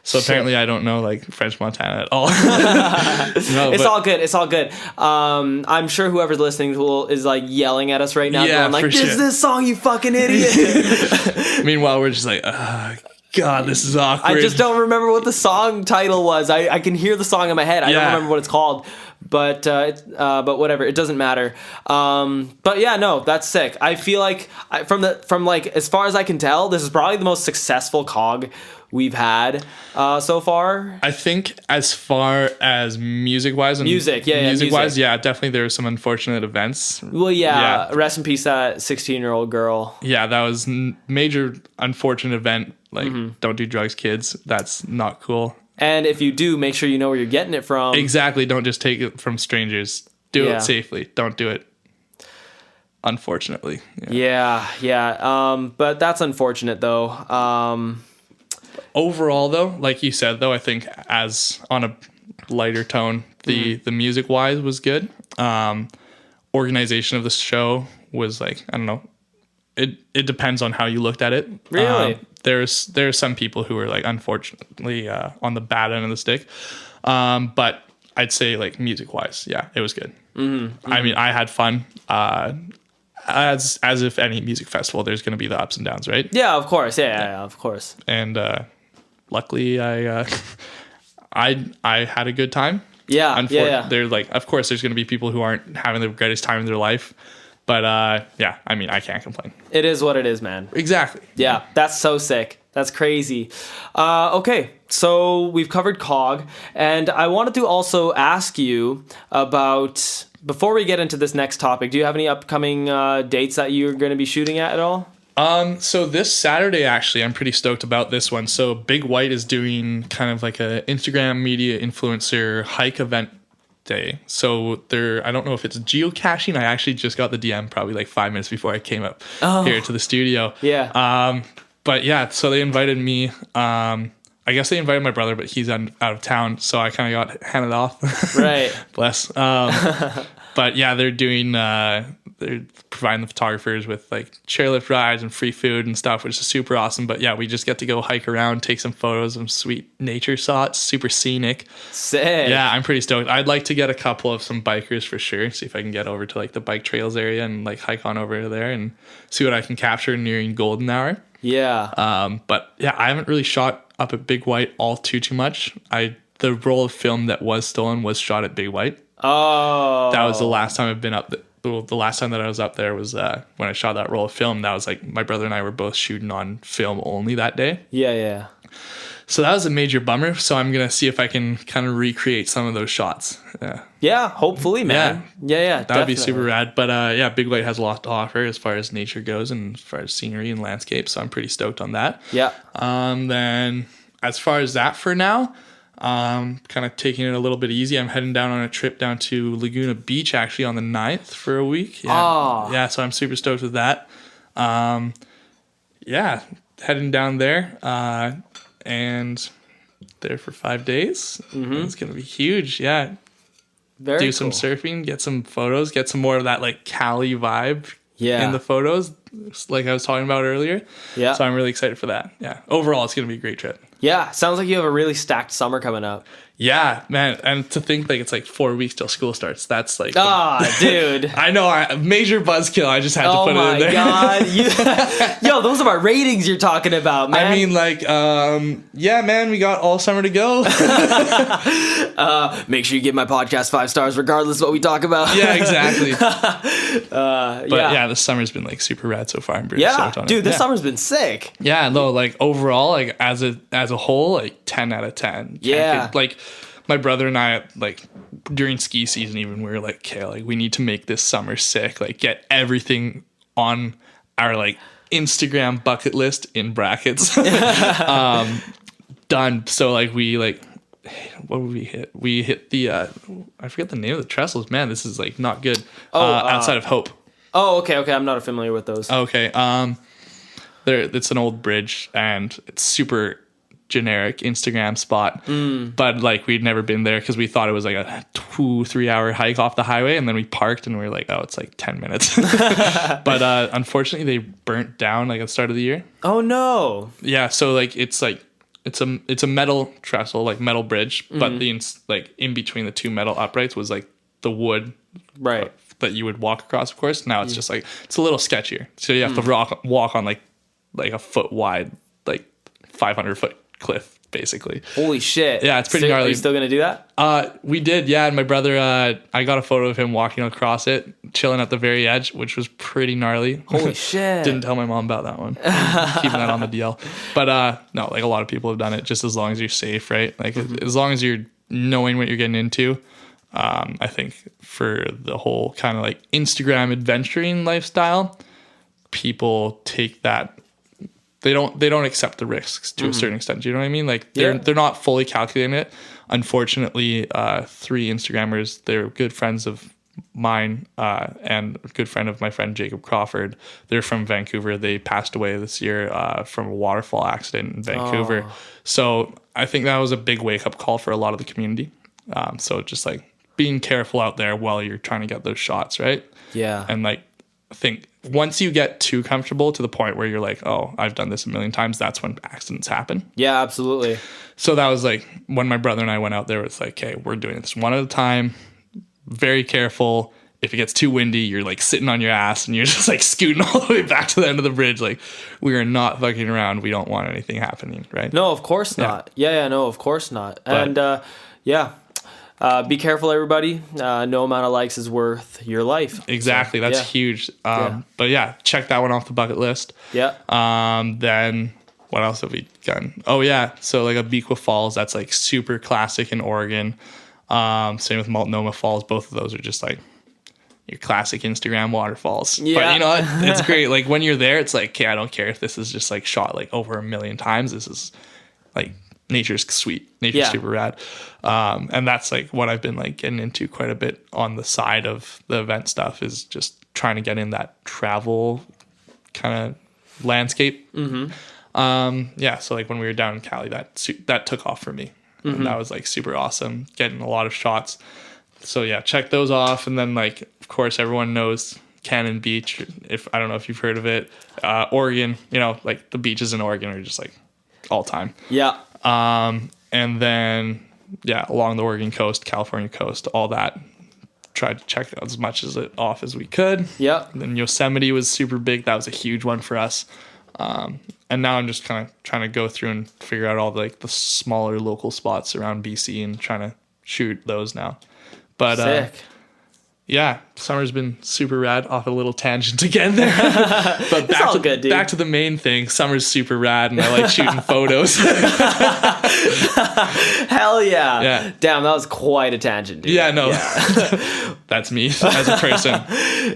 So apparently I don't know like French Montana at all. It's all good. It's all good. I'm sure whoever's listening is like yelling at us right now, Yeah, going like, for "This sure. is this song, you fucking idiot." Meanwhile, we're just like, God, this is awkward. I just don't remember what the song title was. I can hear the song in my head. I don't Yeah. remember what it's called. But whatever, it doesn't matter. But yeah, no, that's sick. I feel like from like as far as I can tell, this is probably the most successful COG we've had so far. I think as far as music-wise and Music. yeah, definitely there were some unfortunate events. Well, yeah. Yeah. Rest in peace, that 16-year-old girl. Yeah, that was major unfortunate event. Like, Mm-hmm. don't do drugs, kids. That's not cool. And if you do, make sure you know where you're getting it from. Exactly. Don't just take it from strangers. Do Yeah. it safely. Don't do it. Unfortunately. Yeah. But that's unfortunate, though. Overall, though, like you said, though, I think as on a lighter tone, the music wise was good. Organization of the show was like, I don't know. It depends on how you looked at it. Really? There's some people who are like unfortunately on the bad end of the stick. But I'd say like music wise, yeah, it was good. I mean, I had fun. As if any music festival, there's going to be the ups and downs, right? Yeah, of course. Yeah, of course. And luckily, I had a good time. Yeah, yeah. They're like, of course, there's going to be people who aren't having the greatest time in their life, but yeah, I mean, I can't complain. It is what it is, man. Exactly. Yeah, that's so sick. That's crazy. Okay, so we've covered COG, and I wanted to also ask you about, before we get into this next topic, do you have any upcoming dates that you're going to be shooting at all? So this Saturday, actually, I'm pretty stoked about this one. So Big White is doing kind of like a Instagram media influencer hike event day. So I don't know if it's geocaching. I actually just got the DM probably like 5 minutes before I came up here to the studio. Yeah. But yeah, so they invited me. I guess they invited my brother, but he's out of town, so I kind of got handed off. Right. Bless. But yeah, they're providing the photographers with like chairlift rides and free food and stuff, which is super awesome. But yeah, we just get to go hike around, take some photos of sweet nature shots, super scenic. Sick. Yeah, I'm pretty stoked. I'd like to get a couple of some bikers for sure. See if I can get over to like the bike trails area and like hike on over there and see what I can capture nearing golden hour. Yeah. But yeah, I haven't really shot up at Big White all too much. The roll of film that was stolen was shot at Big White. Oh. That was the last time I've been up. The last time that I was up there was when I shot that roll of film. That was like my brother and I were both shooting on film only that day. Yeah. So that was a major bummer. So I'm gonna see if I can kind of recreate some of those shots. Yeah, hopefully, man. Yeah. That would be super rad. But yeah, Big White has a lot to offer as far as nature goes and as far as scenery and landscape. So I'm pretty stoked on that. Yeah. Then as far as that for now, kind of taking it a little bit easy. I'm heading down on a trip down to Laguna Beach actually on the 9th for a week. Yeah. Oh. Yeah, so I'm super stoked with that. Yeah, heading down there and there for 5 days. It's going to be huge. Yeah. Very Do cool. some surfing, get some photos, get some more of that like Cali vibe in the photos like I was talking about earlier. Yeah. So I'm really excited for that. Yeah. Overall, it's going to be a great trip. Yeah, sounds like you have a really stacked summer coming up. Yeah, man. And to think like it's like 4 weeks till school starts. That's like Dude. I know, major buzzkill. I just had to put it in there. Oh my God. Yo, those are my ratings you're talking about, man. I mean, like, yeah, man, we got all summer to go. Make sure you give my podcast 5 stars regardless of what we talk about. Yeah, exactly. But yeah, the summer's been like super rad. had so far. I'm pretty Yeah, stoked on dude, it. this Yeah. summer's been sick. Yeah, no, like overall, like as a whole, like 10 out of 10. Yeah. Like my brother and I, like during ski season, even we were like, okay, like we need to make this summer sick. Like get everything on our like Instagram bucket list in brackets done. So like we like, what would we hit? We hit the I forget the name of the trestles. Man, this is like not good. Outside of Hope. Oh, okay. I'm not familiar with those. Okay. It's an old bridge and it's super generic Instagram spot. But like we'd never been there because we thought it was like a 2-3 hour hike off the highway, and then we parked and we were like, oh, it's like 10 minutes. But unfortunately they burnt down like at the start of the year. Oh no. Yeah, so like it's a metal trestle, like metal bridge, but like in between the two metal uprights was like the wood Right. that you would walk across, of course. Now it's just like it's a little sketchier. So you have to walk on like a foot wide, like 500-foot cliff, basically. Holy shit. Yeah, it's pretty Are gnarly. you still gonna do that? We did, yeah. And my brother, I got a photo of him walking across it, chilling at the very edge, which was pretty gnarly. Holy shit. Didn't tell my mom about that one. Keeping that on the DL. But no, like a lot of people have done it just as long as you're safe, right? Like as long as you're knowing what you're getting into. I think for the whole kind of like Instagram adventuring lifestyle, people take that. They don't accept the risks to a certain extent. Do you know what I mean? Like they're not fully calculating it. Unfortunately, 3 Instagrammers, they're good friends of mine and a good friend of my friend Jacob Crawford. They're from Vancouver. They passed away this year from a waterfall accident in Vancouver. So I think that was a big wake up call for a lot of the community. So just like being careful out there while you're trying to get those shots, right? Yeah. And like, I think once you get too comfortable to the point where you're like, oh, I've done this a million times, that's when accidents happen. Yeah, absolutely. So that was like when my brother and I went out there, it's like, okay, we're doing this one at a time, very careful. If it gets too windy, you're like sitting on your ass and you're just like scooting all the way back to the end of the bridge. Like we are not fucking around. We don't want anything happening, right? No, of course not. Yeah, no, of course not. And yeah. Be careful, everybody. No amount of likes is worth your life. Exactly. So, that's yeah. huge. But yeah, check that one off the bucket list. Yeah. Then what else have we done? Oh yeah. So like Abiqua Falls, that's like super classic in Oregon. Same with Multnomah Falls. Both of those are just like your classic Instagram waterfalls. Yeah. But you know what? It's great. Like when you're there, it's like, okay, I don't care if this is just like shot like over 1 million times. This is like nature's sweet. Nature's super rad. And that's like what I've been like getting into quite a bit on the side of the event stuff, is just trying to get in that travel kind of landscape. Yeah. So like when we were down in Cali, that took off for me. And that was like super awesome, getting a lot of shots. So yeah, check those off. And then like, of course, everyone knows Cannon Beach. If I don't know if you've heard of it, Oregon, you know, like the beaches in Oregon are just like all time. Yeah. And then, yeah, along the Oregon coast, California coast, all that. Tried to check as much as it off as we could. Yeah. And then Yosemite was super big. That was a huge one for us. And now I'm just kind of trying to go through and figure out all the smaller local spots around BC and trying to shoot those now. But Sick. yeah, summer's been super rad. Off a little tangent again there. But back all to good, dude. back to the main thing. Summer's super rad, and I like shooting photos. Hell yeah. Yeah. Damn, that was quite a tangent, dude. Yeah, no, that's me as a person.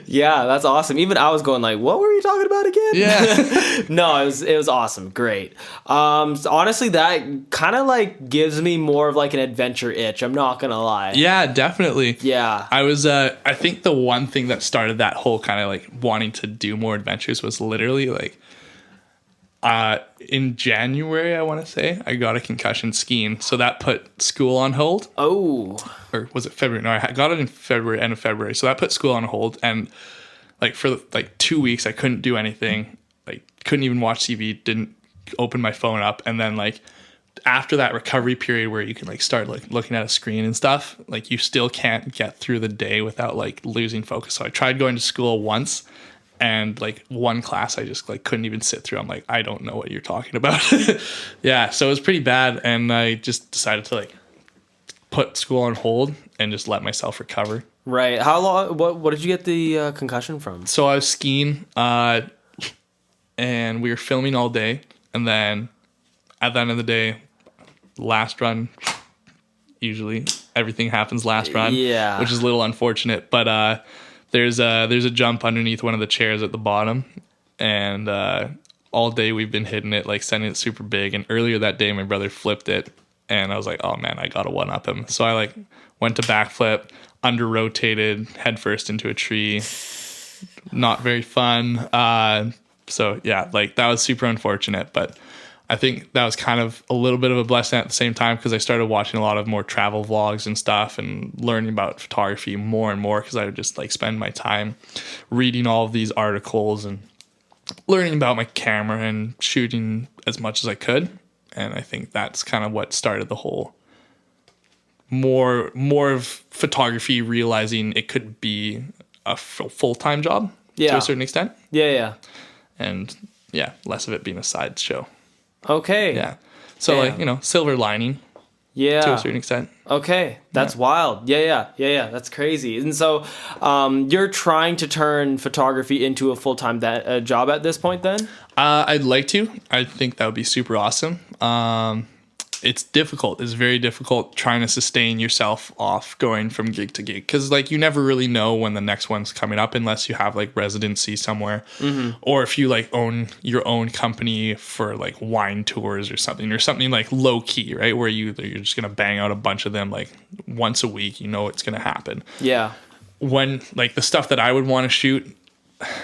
Yeah, that's awesome. Even I was going like, what were you talking about again? Yeah, No, it was awesome. Great. So honestly, that kind of like gives me more of like an adventure itch. I'm not gonna lie. yeah, definitely. Yeah. I was, I think the one thing that started that whole kind of like wanting to do more adventures was literally like, in January, I want to say, I got a concussion skiing. So that put school on hold. Oh. Or was it February? No, I got it in February, end of February. So that put school on hold. And like for like 2 weeks, I couldn't do anything. Like couldn't even watch TV, didn't open my phone up. And then like after that recovery period where you can like start like looking at a screen and stuff, like you still can't get through the day without like losing focus. So I tried going to school once, and like one class I just like couldn't even sit through. I'm like, I don't know what you're talking about. Yeah, so it was pretty bad, and I just decided to like put school on hold and just let myself recover. Right. How long? What did you get the concussion from? So I was skiing and we were filming all day. And then at the end of the day, last run, usually everything happens last run, Yeah. which is a little unfortunate. But there's a jump underneath one of the chairs at the bottom, and all day we've been hitting it, like sending it super big. And earlier that day, my brother flipped it, and I was like, oh man, I gotta one up him. So I like went to backflip, under rotated, head first into a tree. Not very fun. So yeah, like that was super unfortunate, but I think that was kind of a little bit of a blessing at the same time, because I started watching a lot of more travel vlogs and stuff and learning about photography more and more, because I would just like spend my time reading all of these articles and learning about my camera and shooting as much as I could. And I think that's kind of what started the whole more of photography, realizing it could be a full-time job to a certain extent. Yeah. And yeah, less of it being a sideshow. Okay. Yeah. So Damn. like, you know, silver lining Yeah. to a certain extent. Okay, that's wild. Yeah. That's crazy. And so, you're trying to turn photography into a full-time job at this point, then? I'd like to. I think that would be super awesome. It's difficult. It's very difficult trying to sustain yourself off going from gig to gig, because like you never really know when the next one's coming up unless you have like residency somewhere, or if you like own your own company for like wine tours or something like low key, right? Where you're just gonna bang out a bunch of them like once a week. You know it's gonna happen. Yeah. When like the stuff that I would want to shoot,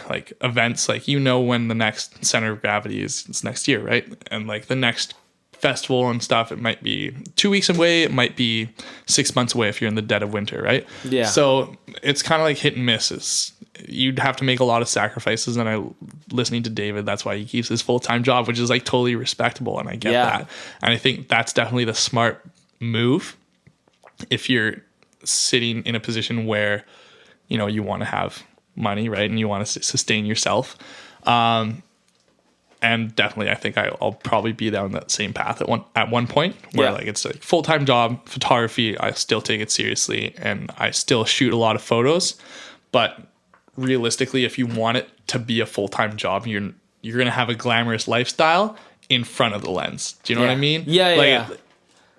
like events, like you know when the next center of gravity is, it's next year, right? And like the next festival and stuff, it might be 2 weeks away, it might be 6 months away if you're in the dead of winter, right? Yeah. So it's kind of like hit and misses. You'd have to make a lot of sacrifices, and listening to David, that's why he keeps his full-time job, which is like totally respectable, and I get that. And I think that's definitely the smart move if you're sitting in a position where, you know, you want to have money, right? And you want to sustain yourself. And definitely, I think I'll probably be down that same path at one point where like it's a full-time job, photography. I still take it seriously, and I still shoot a lot of photos. But realistically, if you want it to be a full-time job, you're gonna have a glamorous lifestyle in front of the lens. Do you know what I mean? Yeah.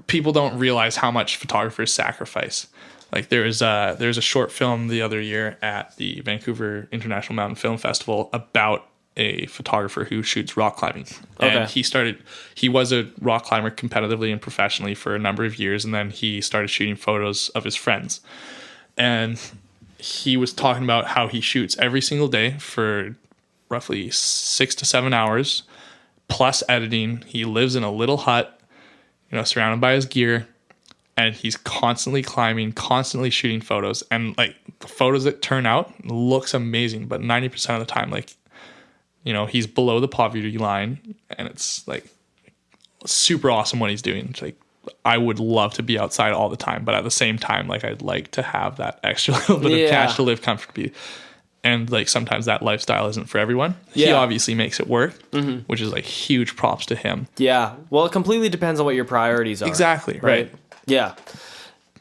People don't realize how much photographers sacrifice. Like there's a short film the other year at the Vancouver International Mountain Film Festival about a photographer who shoots rock climbing. And he was a rock climber competitively and professionally for a number of years, and then he started shooting photos of his friends. And he was talking about how he shoots every single day for roughly 6 to 7 hours plus editing. He lives in a little hut, you know, surrounded by his gear, and he's constantly climbing, constantly shooting photos. And like the photos that turn out looks amazing, but 90% of the time, like, you know, he's below the poverty line, and it's like super awesome what he's doing. It's like, I would love to be outside all the time, but at the same time, like I'd like to have that extra little bit of cash to live comfortably. And like sometimes that lifestyle isn't for everyone. He obviously makes it work, which is like huge props to him. Yeah. Well, it completely depends on what your priorities are. Exactly. Right. Yeah.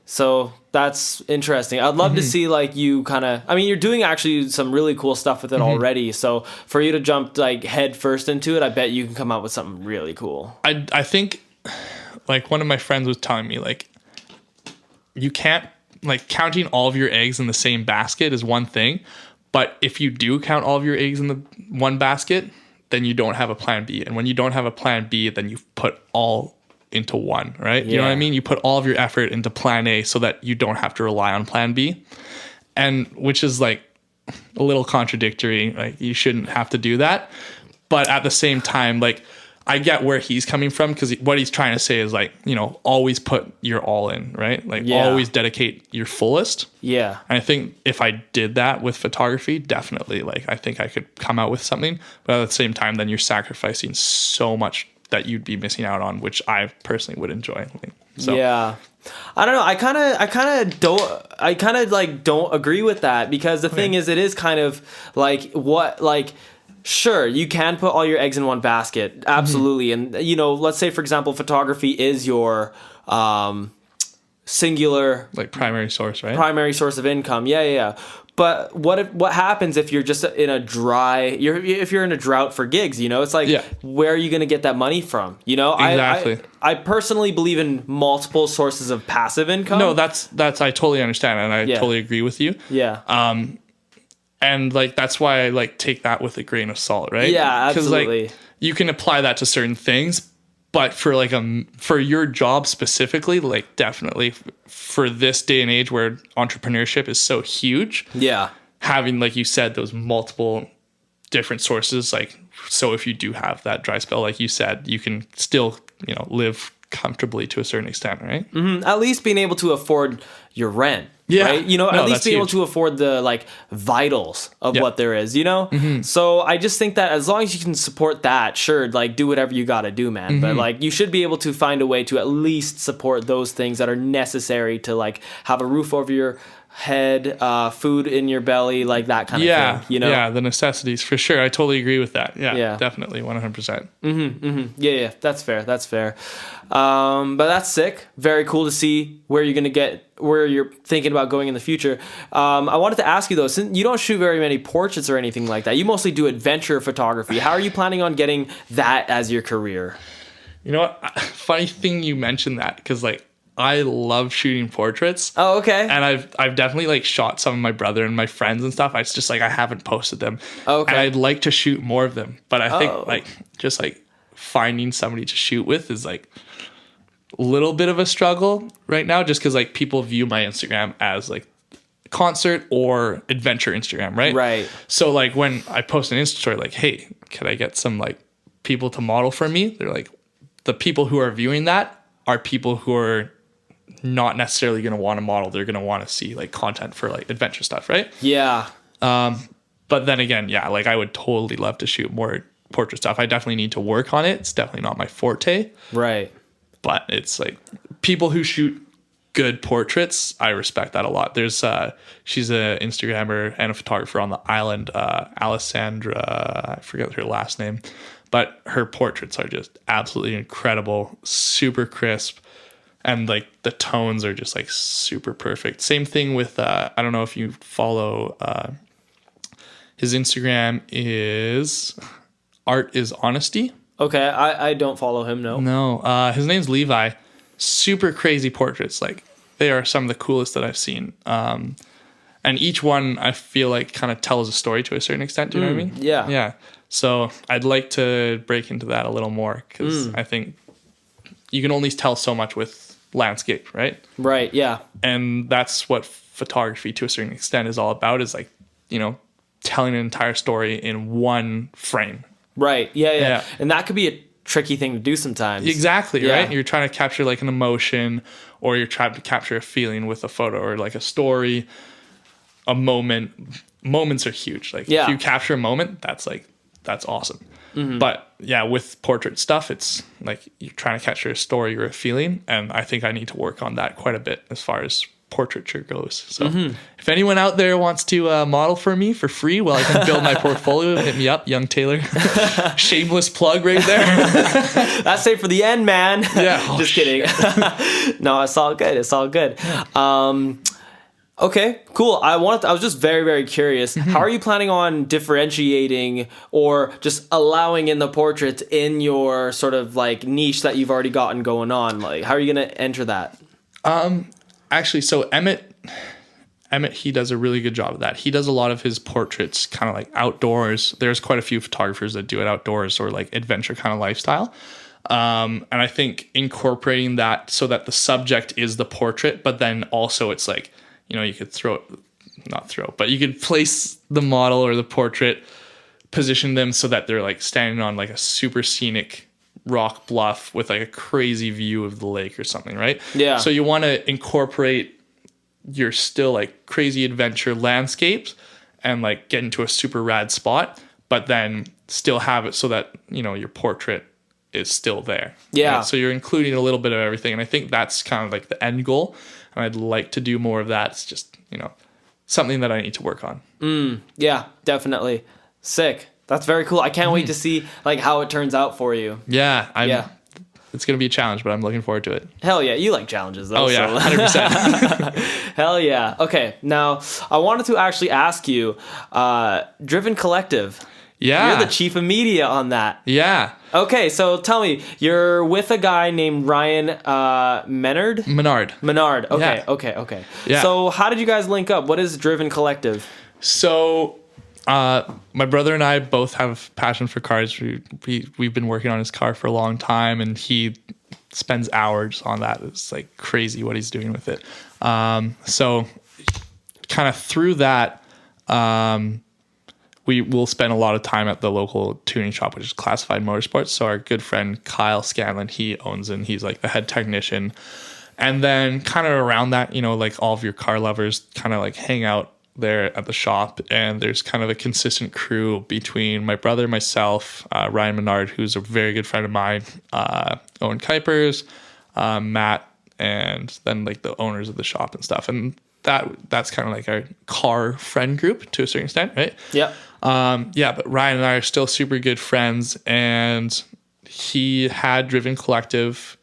So that's interesting. I'd love to see like you kind of, I mean, you're doing actually some really cool stuff with it already. So for you to jump like head first into it, I bet you can come out with something really cool. I think like one of my friends was telling me like, you can't like counting all of your eggs in the same basket is one thing. But if you do count all of your eggs in the one basket, then you don't have a plan B. And when you don't have a plan B, then you put all into one, right? You know what I mean? You put all of your effort into plan A so that you don't have to rely on plan B. And which is like a little contradictory. Like you shouldn't have to do that. But at the same time, like I get where he's coming from, because what he's trying to say is like, you know, always put your all in, right? Like always dedicate your fullest. Yeah. And I think if I did that with photography, definitely, like I think I could come out with something. But at the same time, then you're sacrificing so much that you'd be missing out on, which I personally would enjoy. So. Yeah. I don't know. I kind of don't agree with that, because the thing is, it is kind of like sure, you can put all your eggs in one basket. Absolutely. And, you know, let's say, for example, photography is your singular Like primary source, right? primary source of income. Yeah. But what happens if you're just in a if you're in a drought for gigs, you know? It's like, Yeah. where are you going to get that money from? You know, Exactly. I personally believe in multiple sources of passive income. No, that's I totally understand, and I Yeah. totally agree with you. Yeah. And like that's why I like take that with a grain of salt, right? Yeah, 'Cause, absolutely. like, you can apply that to certain things, but for like for your job specifically, like definitely for this day and age where entrepreneurship is so huge, Yeah. having, like you said, those multiple different sources, like, so if you do have that dry spell, like you said, you can still, you know, live comfortably to a certain extent, right? At least being able to afford your rent. Yeah. Right? You know, No, at least that's being able huge. to afford the like vitals of Yeah. what there is, you know? So I just think that as long as you can support that, sure, like do whatever you got to do, man. But like you should be able to find a way to at least support those things that are necessary to like have a roof over your head, food in your belly, like that kind of thing, you know? Yeah, the necessities for sure. I totally agree with that. Yeah, Yeah. definitely 100%. Yeah, that's fair. But that's sick. Very cool to see where you're thinking about going in the future. I wanted to ask you though, since you don't shoot very many portraits or anything like that, you mostly do adventure photography. How are you planning on getting that as your career? You know what? Funny thing you mentioned that, because like I love shooting portraits. Oh, okay. And I've definitely like shot some of my brother and my friends and stuff. It's just like I haven't posted them. Okay. And I'd like to shoot more of them. But I think Oh. like just like finding somebody to shoot with is like a little bit of a struggle right now, just because like people view my Instagram as like concert or adventure Instagram, right? Right. So like when I post an Insta story like, hey, could I get some like people to model for me? They're like, the people who are viewing that are people who are not necessarily going to want to model. They're going to want to see like content for like adventure stuff, right? Yeah. But then again, yeah, like I would totally love to shoot more portrait stuff. I definitely need to work on it. It's definitely not my forte, Right. but it's like people who shoot good portraits, I respect that a lot. There's she's a Instagrammer and a photographer on the island, Alessandra, I forget her last name, but her portraits are just absolutely incredible, super crisp, and like the tones are just like super perfect. Same thing with I don't know if you follow his Instagram is Art is Honesty. Okay. I don't follow him. No. No, his name's Levi. Super crazy portraits. Like they are some of the coolest that I've seen. And each one I feel like kind of tells a story to a certain extent. Do you know what I mean? yeah. Yeah. So I'd like to break into that a little more because I think you can only tell so much with landscape, right? Right. Yeah. And that's what photography to a certain extent is all about, is like, you know, telling an entire story in one frame. Right. Yeah. Yeah. And that could be a tricky thing to do sometimes. Exactly, Yeah. right? You're trying to capture like an emotion, or you're trying to capture a feeling with a photo, or like a story, a moment. Moments are huge. Like Yeah. if you capture a moment, that's awesome. But yeah, with portrait stuff, it's like you're trying to capture a story or a feeling, and I think I need to work on that quite a bit as far as portraiture goes. So if anyone out there wants to model for me for free while I can build my portfolio, hit me up, Young Taylor. Shameless plug right there. That's it for the end, man. Yeah. Oh, Just kidding. No, it's all good. It's all good. Okay, cool. I was just very, very curious. How are you planning on differentiating or just allowing in the portraits in your sort of like niche that you've already gotten going on? Like, how are you going to enter that? Actually, so Emmett, he does a really good job of that. He does a lot of his portraits kind of like outdoors. There's quite a few photographers that do it outdoors or like adventure kind of lifestyle. And I think incorporating that so that the subject is the portrait, but then also it's like, you know, you could but you could place the model or the portrait, position them so that they're like standing on like a super scenic rock bluff with like a crazy view of the lake or something, right? Yeah. So you want to incorporate your still like crazy adventure landscapes and like get into a super rad spot, but then still have it so that, you know, your portrait is still there. Yeah. Right? So you're including a little bit of everything. And I think that's kind of like the end goal. And I'd like to do more of that. It's just, you know, something that I need to work on. Yeah, definitely. Sick. That's very cool. I can't wait to see like how it turns out for you. Yeah. Yeah. it's going to be a challenge, but I'm looking forward to it. Hell yeah, you like challenges though. Oh yeah, so- 100%. Hell yeah. Okay, now I wanted to actually ask you, Driven Collective. Yeah. You're the chief of media on that. Yeah. Okay, so tell me, you're with a guy named Ryan Menard? Menard. Okay, Yeah. okay. Yeah. So how did you guys link up? What is Driven Collective? So, my brother and I both have passion for cars. We've been working on his car for a long time, and he spends hours on that. It's like crazy what he's doing with it. So, kind of through that, we will spend a lot of time at the local tuning shop, which is Classified Motorsports. So our good friend Kyle Scanlon, he owns it, and he's like the head technician. And then kind of around that, like all of your car lovers kind of like hang out there at the shop, and there's kind of a consistent crew between my brother, myself, Ryan Menard, who's a very good friend of mine, Owen Kuipers, Matt, and then like the owners of the shop and stuff. And that's kind of like our car friend group to a certain extent, right? Yeah. But Ryan and I are still super good friends, and he had Driven Collective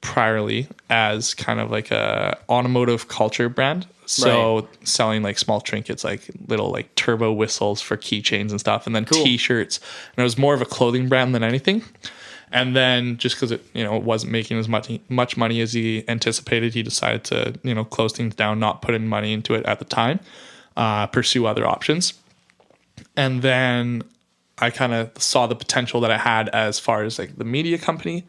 priorly as kind of like a automotive culture brand. So selling like small trinkets, like little like turbo whistles for keychains and stuff, and then t-shirts. And it was more of a clothing brand than anything. And then just because it wasn't making as much money as he anticipated, he decided to close things down, not put any money into it at the time, pursue other options. And then I kind of saw the potential that I had as far as like the media company.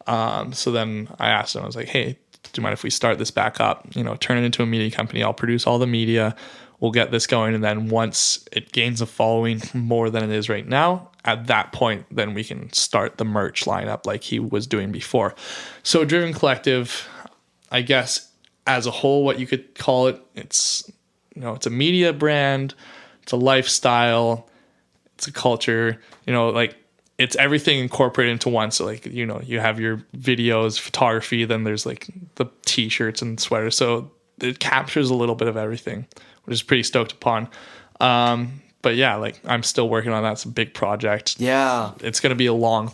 So then I asked him, I was like, hey, do you mind if we start this back up, turn it into a media company? I'll produce all the media. We'll get this going. And then once it gains a following more than it is right now, at that point, then we can start the merch lineup like he was doing before. So Driven Collective, I guess as a whole, what you could call it, it's a media brand, it's a lifestyle, it's a culture, like it's everything incorporated into one. So like, you have your videos, photography, then there's like the t-shirts and sweaters. So it captures a little bit of everything, which is pretty stoked upon. But yeah, like I'm still working on that. It's a big project. Yeah. It's going to be a long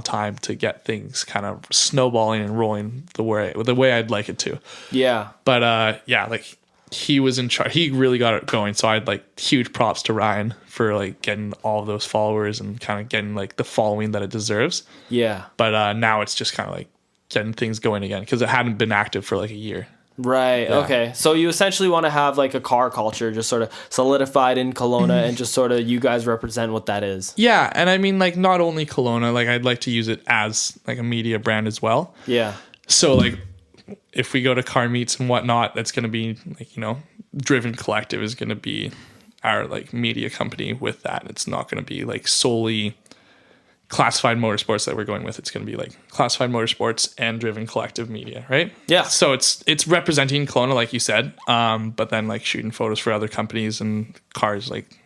time to get things kind of snowballing and rolling the way I'd like it to. Yeah. But like he was in charge. He really got it going. So I'd like huge props to Ryan for like getting all of those followers and kind of getting like the following that it deserves. Yeah. But now it's just kind of like getting things going again because it hadn't been active for like a year. Right. Yeah. Okay. So you essentially want to have like a car culture just sort of solidified in Kelowna and just sort of you guys represent what that is. Yeah. And I mean, like not only Kelowna, like I'd like to use it as like a media brand as well. Yeah. So like if we go to car meets and whatnot, that's going to be like, Driven Collective is going to be our like media company with that. It's not going to be like solely Classified Motorsports that we're going with. It's going to be like Classified Motorsports and Driven Collective Media, right? Yeah. So it's representing Kelowna, like you said, but then like shooting photos for other companies and cars like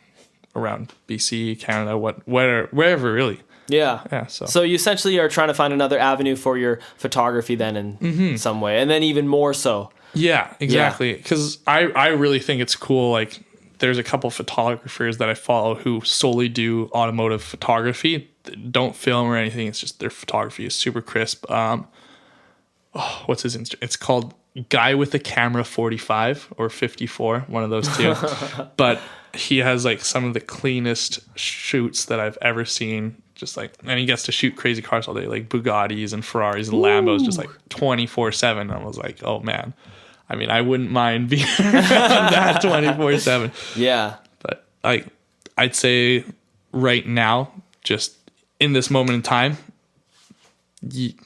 around BC, Canada, wherever really. Yeah. Yeah. So you essentially are trying to find another avenue for your photography then in some way, and then even more so. Yeah, exactly. Because I really think it's cool. Like there's a couple photographers that I follow who solely do automotive photography, don't film or anything. It's just their photography is super crisp. What's his Instagram? It's called Guy with the Camera 45 or 54, one of those two. But he has like some of the cleanest shoots that I've ever seen. Just like, and he gets to shoot crazy cars all day, like Bugattis and Ferraris and Lambos, just like 24/7. I was like, oh man. I mean, I wouldn't mind being around that 24/7. Yeah. But I'd say right now, just in this moment in time,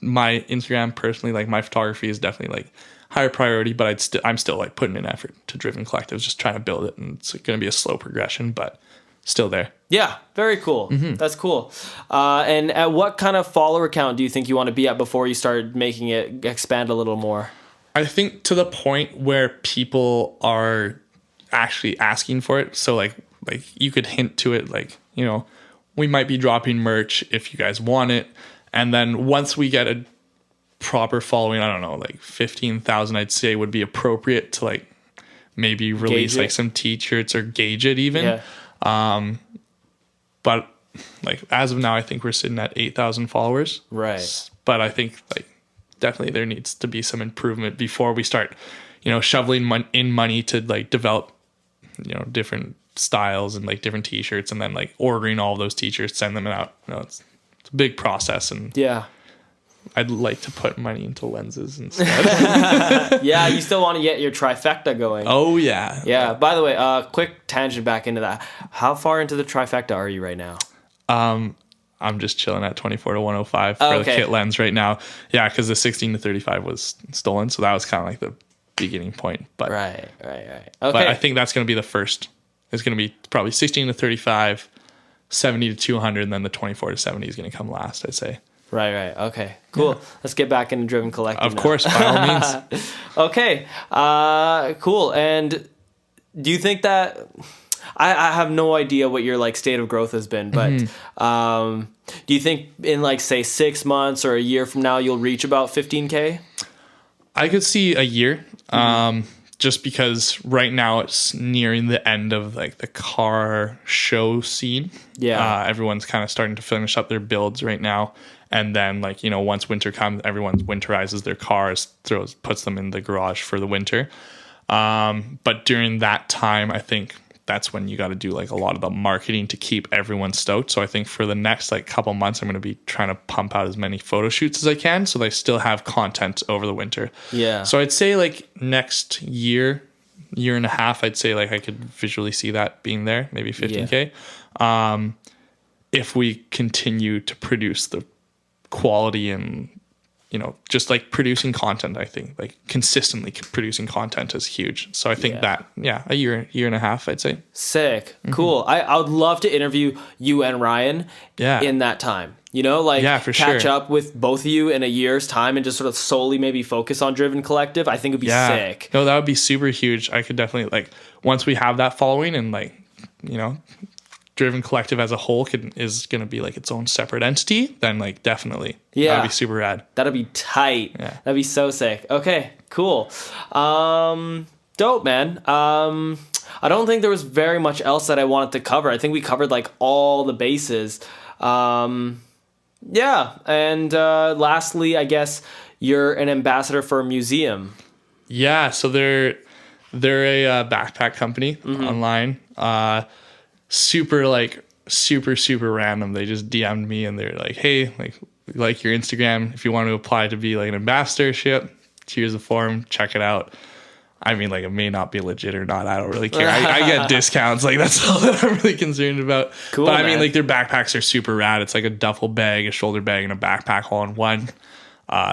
my Instagram personally, like my photography is definitely like higher priority, but I'm still like putting in effort to Driven Collective, just trying to build it, and it's going to be a slow progression, but still there. Yeah, very cool. That's cool. And at what kind of follower count do you think you want to be at before you start making it expand a little more? I think to the point where people are actually asking for it. So like you could hint to it, like, we might be dropping merch if you guys want it. And then once we get a proper following, I don't know, like 15,000, I'd say would be appropriate to like maybe release like some t-shirts or gauge it even. Yeah. But like as of now, I think we're sitting at 8,000 followers. Right. But I think like definitely there needs to be some improvement before we start, shoveling in money to like develop, different styles and like different t-shirts, and then like ordering all of those t-shirts, send them out. It's a big process, and Yeah. I'd like to put money into lenses instead. Yeah, you still want to get your trifecta going. Oh yeah. Yeah. By the way, quick tangent back into that. How far into the trifecta are you right now? I'm just chilling at 24 to 105 for the kit lens right now. Yeah, because the 16 to 35 was stolen, so that was kind of like the beginning point. But Right. Okay. But I think that's going to be the first. It's going to be probably 16 to 35, 70 to 200, and then the 24 to 70 is going to come last, I'd say. Right. Okay. Cool. Yeah. Let's get back into Driven Collective. Of course, by all means. Okay. Cool. And do you think that I have no idea what your like state of growth has been, but do you think in like say 6 months or a year from now you'll reach about 15K? I could see a year. Just because right now it's nearing the end of like the car show scene. Yeah. Everyone's kind of starting to finish up their builds right now. And then like, once winter comes, everyone winterizes their cars, puts them in the garage for the winter. But during that time, I think that's when you got to do like a lot of the marketing to keep everyone stoked. So I think for the next like couple months, I'm going to be trying to pump out as many photo shoots as I can, so they still have content over the winter. Yeah. So I'd say like next year and a half, I'd say like I could visually see that being there, maybe 15K. Yeah. If we continue to produce the quality and, just like producing content, I think like consistently producing content is huge. So I think that, a year and a half, I'd say. Sick. Cool. I would love to interview you and Ryan in that time. For catch up with both of you in a year's time and just sort of solely maybe focus on Driven Collective. I think it'd be sick. No, that would be super huge. I could definitely like once we have that following and like, Driven Collective as a whole is going to be like its own separate entity, then like definitely. Yeah. That'd be super rad. That'd be tight. Yeah. That'd be so sick. Okay, cool. Dope, man. I don't think there was very much else that I wanted to cover. I think we covered like all the bases. And lastly, I guess you're an ambassador for a museum. Yeah, so they're a backpack company online. Super random. They just DM'd me and they're like, hey, like your Instagram, if you want to apply to be like an ambassadorship, here's the form, check it out. I mean, like it may not be legit or not, I don't really care. I get discounts, like that's all that I'm really concerned about. Cool, but I mean, like their backpacks are super rad. It's like a duffel bag, a shoulder bag, and a backpack all in one.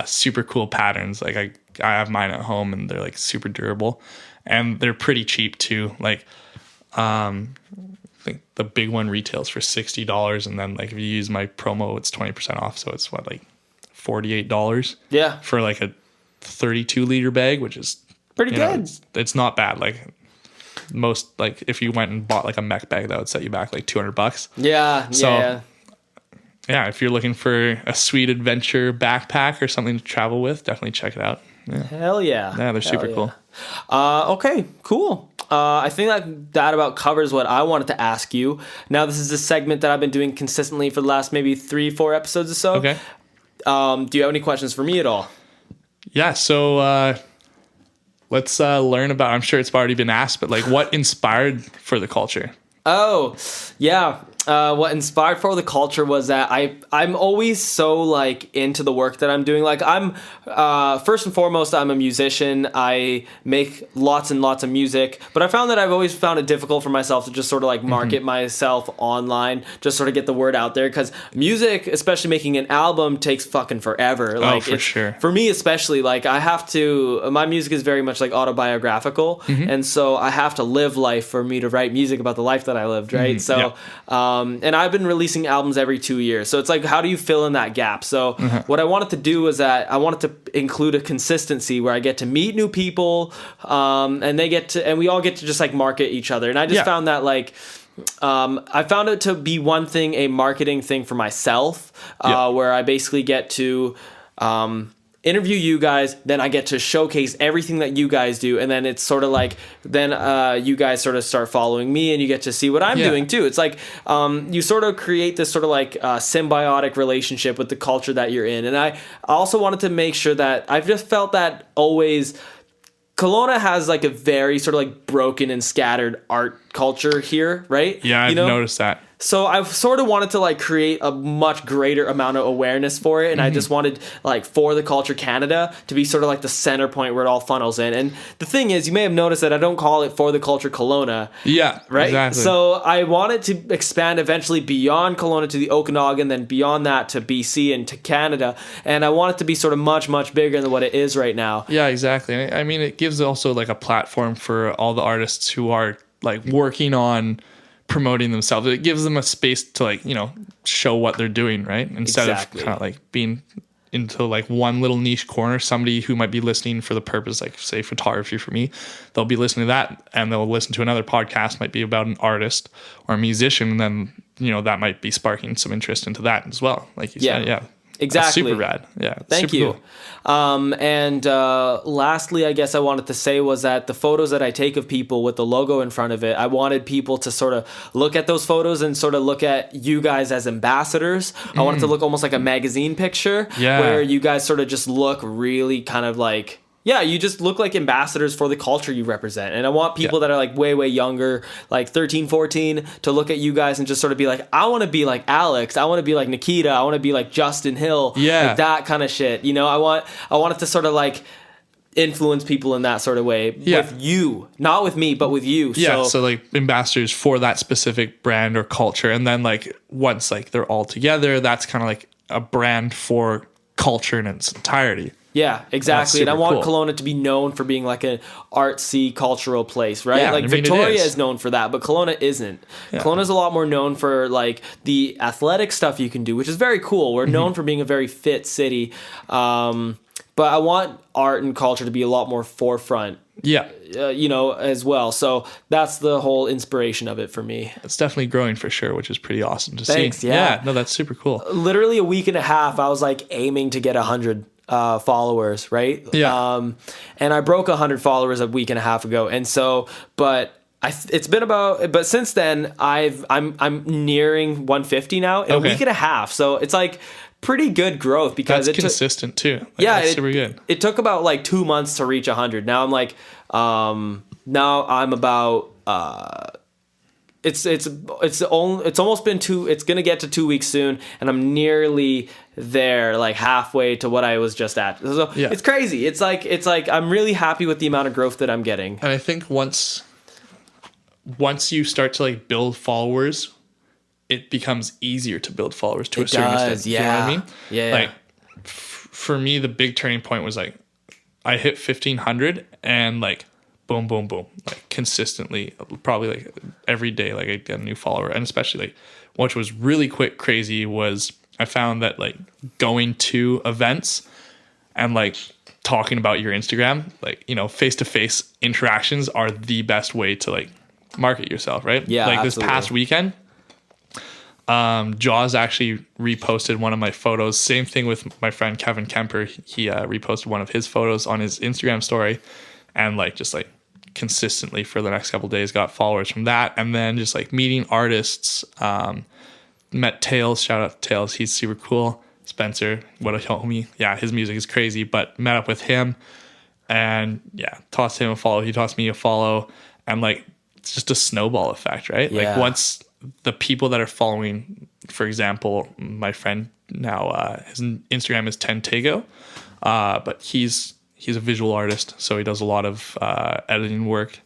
Super cool patterns. Like I have mine at home and they're like super durable and they're pretty cheap too. Like I think the big one retails for $60, and then like if you use my promo, it's 20% off. So it's like $48. Yeah, for like a 32-liter bag, which is pretty good. It's not bad. Like most, like if you went and bought like a mech bag, that would set you back like $200. Yeah. So yeah, if you're looking for a sweet adventure backpack or something to travel with, definitely check it out. Yeah. Hell yeah. Yeah, they're super cool. Okay, cool. I think that about covers what I wanted to ask you. Now, this is a segment that I've been doing consistently for the last maybe 3-4 episodes or so. Okay. Do you have any questions for me at all? Yeah, so let's learn about, I'm sure it's already been asked, but like what inspired For the Culture? Oh, yeah. What inspired For the Culture was that I'm always so like into the work that I'm doing. Like I'm first and foremost, I'm a musician. I make lots and lots of music, but I found that I've always found it difficult for myself to just sort of like market myself online, just sort of get the word out there, because music, especially making an album, takes fucking forever. Like for sure. For me especially, like I have to, my music is very much like autobiographical, and so I have to live life for me to write music about the life that I lived, right? So and I've been releasing albums every 2 years. So it's like, how do you fill in that gap? So what I wanted to do was that I wanted to include a consistency where I get to meet new people, and we all get to just like market each other. And I just found that like, I found it to be one thing, a marketing thing for myself, where I basically get to, interview you guys, then I get to showcase everything that you guys do, and then it's sort of like then you guys sort of start following me, and you get to see what I'm doing too. It's like you sort of create this sort of like symbiotic relationship with the culture that you're in. And I also wanted to make sure that I've just felt that always Kelowna has like a very sort of like broken and scattered art culture here, right? Yeah, I've noticed that. So I've sort of wanted to like create a much greater amount of awareness for it. And I just wanted like For the Culture Canada to be sort of like the center point where it all funnels in. And the thing is, you may have noticed that I don't call it For the Culture Kelowna. Yeah, right. Exactly. So I wanted to expand eventually beyond Kelowna to the Okanagan, then beyond that to BC and to Canada. And I want it to be sort of much, much bigger than what it is right now. Yeah, exactly. I mean, it gives also like a platform for all the artists who are like working on promoting themselves. It gives them a space to like, you know, show what they're doing, right? Instead of kind of like being into like one little niche corner. Somebody who might be listening for the purpose, like say photography for me, they'll be listening to that and they'll listen to another podcast, might be about an artist or a musician, and then, you know, that might be sparking some interest into that as well. Like you said, yeah. Exactly. That's super rad. Yeah. Thank you. Cool. And lastly, I guess I wanted to say was that the photos that I take of people with the logo in front of it, I wanted people to sort of look at those photos and sort of look at you guys as ambassadors. I wanted to look almost like a magazine picture where you guys sort of just look really kind of like, you just look like ambassadors for the culture you represent. And I want people that are like way, way younger, like 13, 14, to look at you guys and just sort of be like, I want to be like Alex. I want to be like Nikita. I want to be like Justin Hill. Yeah. Like that kind of shit. You know, I want it to sort of like influence people in that sort of way with you, not with me, but with you. Yeah. So like ambassadors for that specific brand or culture. And then like once like they're all together, that's kind of like a brand for culture in its entirety. Yeah, exactly. And I want cool. Kelowna to be known for being like an artsy cultural place, right? Yeah, like I mean, Victoria is known for that, but Kelowna isn't. Yeah. Kelowna's a lot more known for like the athletic stuff you can do, which is very cool. We're known for being a very fit city. But I want art and culture to be a lot more forefront. Yeah. You know, as well. So that's the whole inspiration of it for me. It's definitely growing for sure, which is pretty awesome to see. Thanks, yeah. No, that's super cool. Literally a week and a half, I was like aiming to get 100 followers, right? Yeah. And I broke 100 followers a week and a half ago. And so, but it's been but since then I'm nearing 150 now in a week and a half. So it's like pretty good growth because it's consistent too. Like, that's super good. It took about like 2 months to reach 100. Now I'm like, now I'm about, it's almost been it's going to get to 2 weeks soon. And I'm nearly there, like halfway to what I was just at. So it's crazy. It's like, I'm really happy with the amount of growth that I'm getting. And I think once you start to like build followers, it becomes easier to build followers to a certain extent. Yeah. You know what I mean? Yeah. Like for me, the big turning point was like, I hit 1,500 and like, boom, boom, boom, like consistently, probably like every day, like I get a new follower. And especially like, which was really crazy was I found that like going to events and like talking about your Instagram, like, you know, face-to-face interactions are the best way to like market yourself, right? Yeah, like absolutely. This past weekend, Jaws actually reposted one of my photos. Same thing with my friend Kevin Kemper. He reposted one of his photos on his Instagram story, and like just like consistently for the next couple of days got followers from that. And then just like meeting artists, met Tails. Shout out to Tails. He's super cool. Spencer, what a homie. Yeah, his music is crazy. But met up with him, and yeah, tossed him a follow. He tossed me a follow, and like it's just a snowball effect, right? Yeah. Like once the people that are following, for example, my friend now, his Instagram is Tentego, but he's a visual artist, so he does a lot of editing work.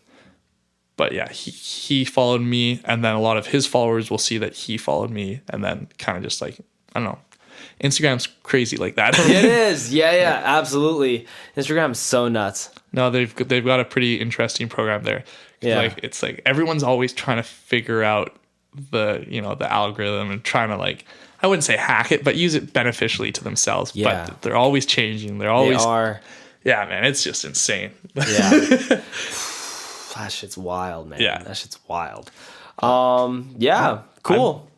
But yeah, he followed me, and then a lot of his followers will see that he followed me, and then kind of just like, I don't know. Instagram's crazy like that. It is. Yeah, absolutely. Instagram's so nuts. No, they've got a pretty interesting program there. Yeah. Like it's like everyone's always trying to figure out the algorithm and trying to like, I wouldn't say hack it, but use it beneficially to themselves. Yeah. But they're always changing. They are. Yeah, man, it's just insane. Yeah. That shit's wild, man. Yeah. That shit's wild. Yeah, cool.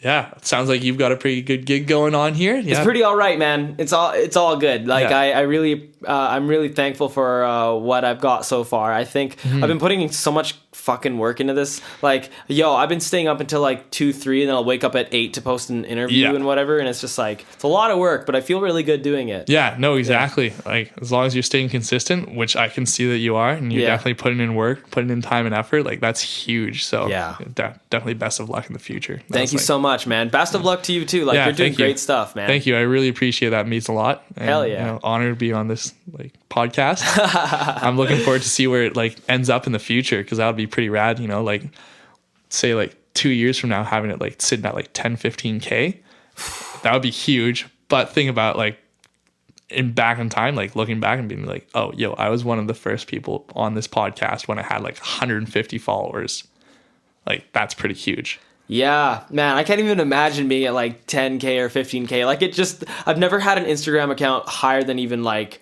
Yeah, it sounds like you've got a pretty good gig going on here. Yeah. It's pretty all right, man. It's all good. Like Yeah. I really I'm really thankful for what I've got so far. I think I've been putting in so much fucking work into this. Like, I've been staying up until like 2-3, and then I'll wake up at 8 to post an interview Yeah. and whatever. And it's just like, it's a lot of work, but I feel really good doing it. Yeah, no, exactly. Like, as long as you're staying consistent, which I can see that you are, and you're Yeah. definitely putting in work, putting in time and effort, like, that's huge. So, Yeah. definitely best of luck in the future. Thank you so much, man. Best of luck to you too. Like, Yeah, you're doing thank you. great stuff, man. Thank you. I really appreciate that. It means a lot. And, Hell yeah. Honored to be on this like podcast. I'm looking forward to see where it like ends up in the future, because that would be pretty rad. Like say like 2 years from now, having it like sitting at like 10-15K, that would be huge. But think about like back in time, like looking back and being like, oh, I was one of the first people on this podcast when I had like 150 followers. Like, that's pretty huge. Yeah, man, I can't even imagine being at like 10K or 15K. Like, I've never had an Instagram account higher than even like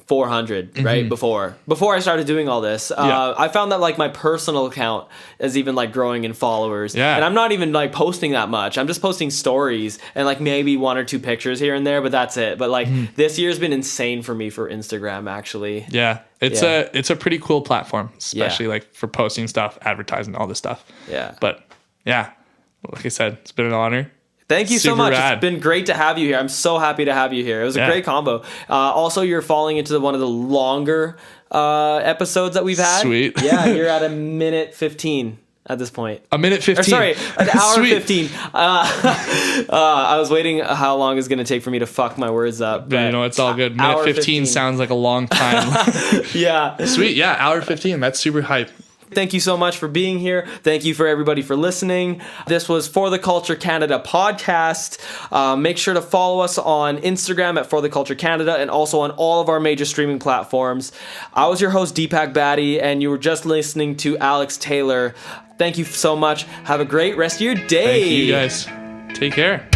400, right? Before I started doing all this. Yeah. I found that like my personal account is even like growing in followers. Yeah. And I'm not even like posting that much. I'm just posting stories and like maybe 1 or 2 pictures here and there, but that's it. But like this year's been insane for me for Instagram, actually. Yeah. It's a pretty cool platform, especially Yeah. like for posting stuff, advertising, all this stuff. Yeah. But yeah, like I said, it's been an honor. Thank you so Super much. rad. It's been great to have you here. I'm so happy to have you here. It was a Yeah. great combo. Also, you're falling into one of the longer episods that we've had. Sweet. Yeah, you're at 1:15 at this point. A minute 15. Or sorry, an hour Sweet. 15. I was waiting how long it's going to take for me to fuck my words up. But it's all good. Minute hour 15 sounds like a long time. Yeah. Sweet. Yeah, hour 15. That's super hype. Thank you so much for being here. Thank you for everybody for listening. This was For the Culture Canada podcast. Make sure to follow us on Instagram at For the Culture Canada, and also on all of our major streaming platforms. I was your host, Deepak Batty, and you were just listening to Alex Taylor. Thank you so much. Have a great rest of your day. Thank you guys. Take care.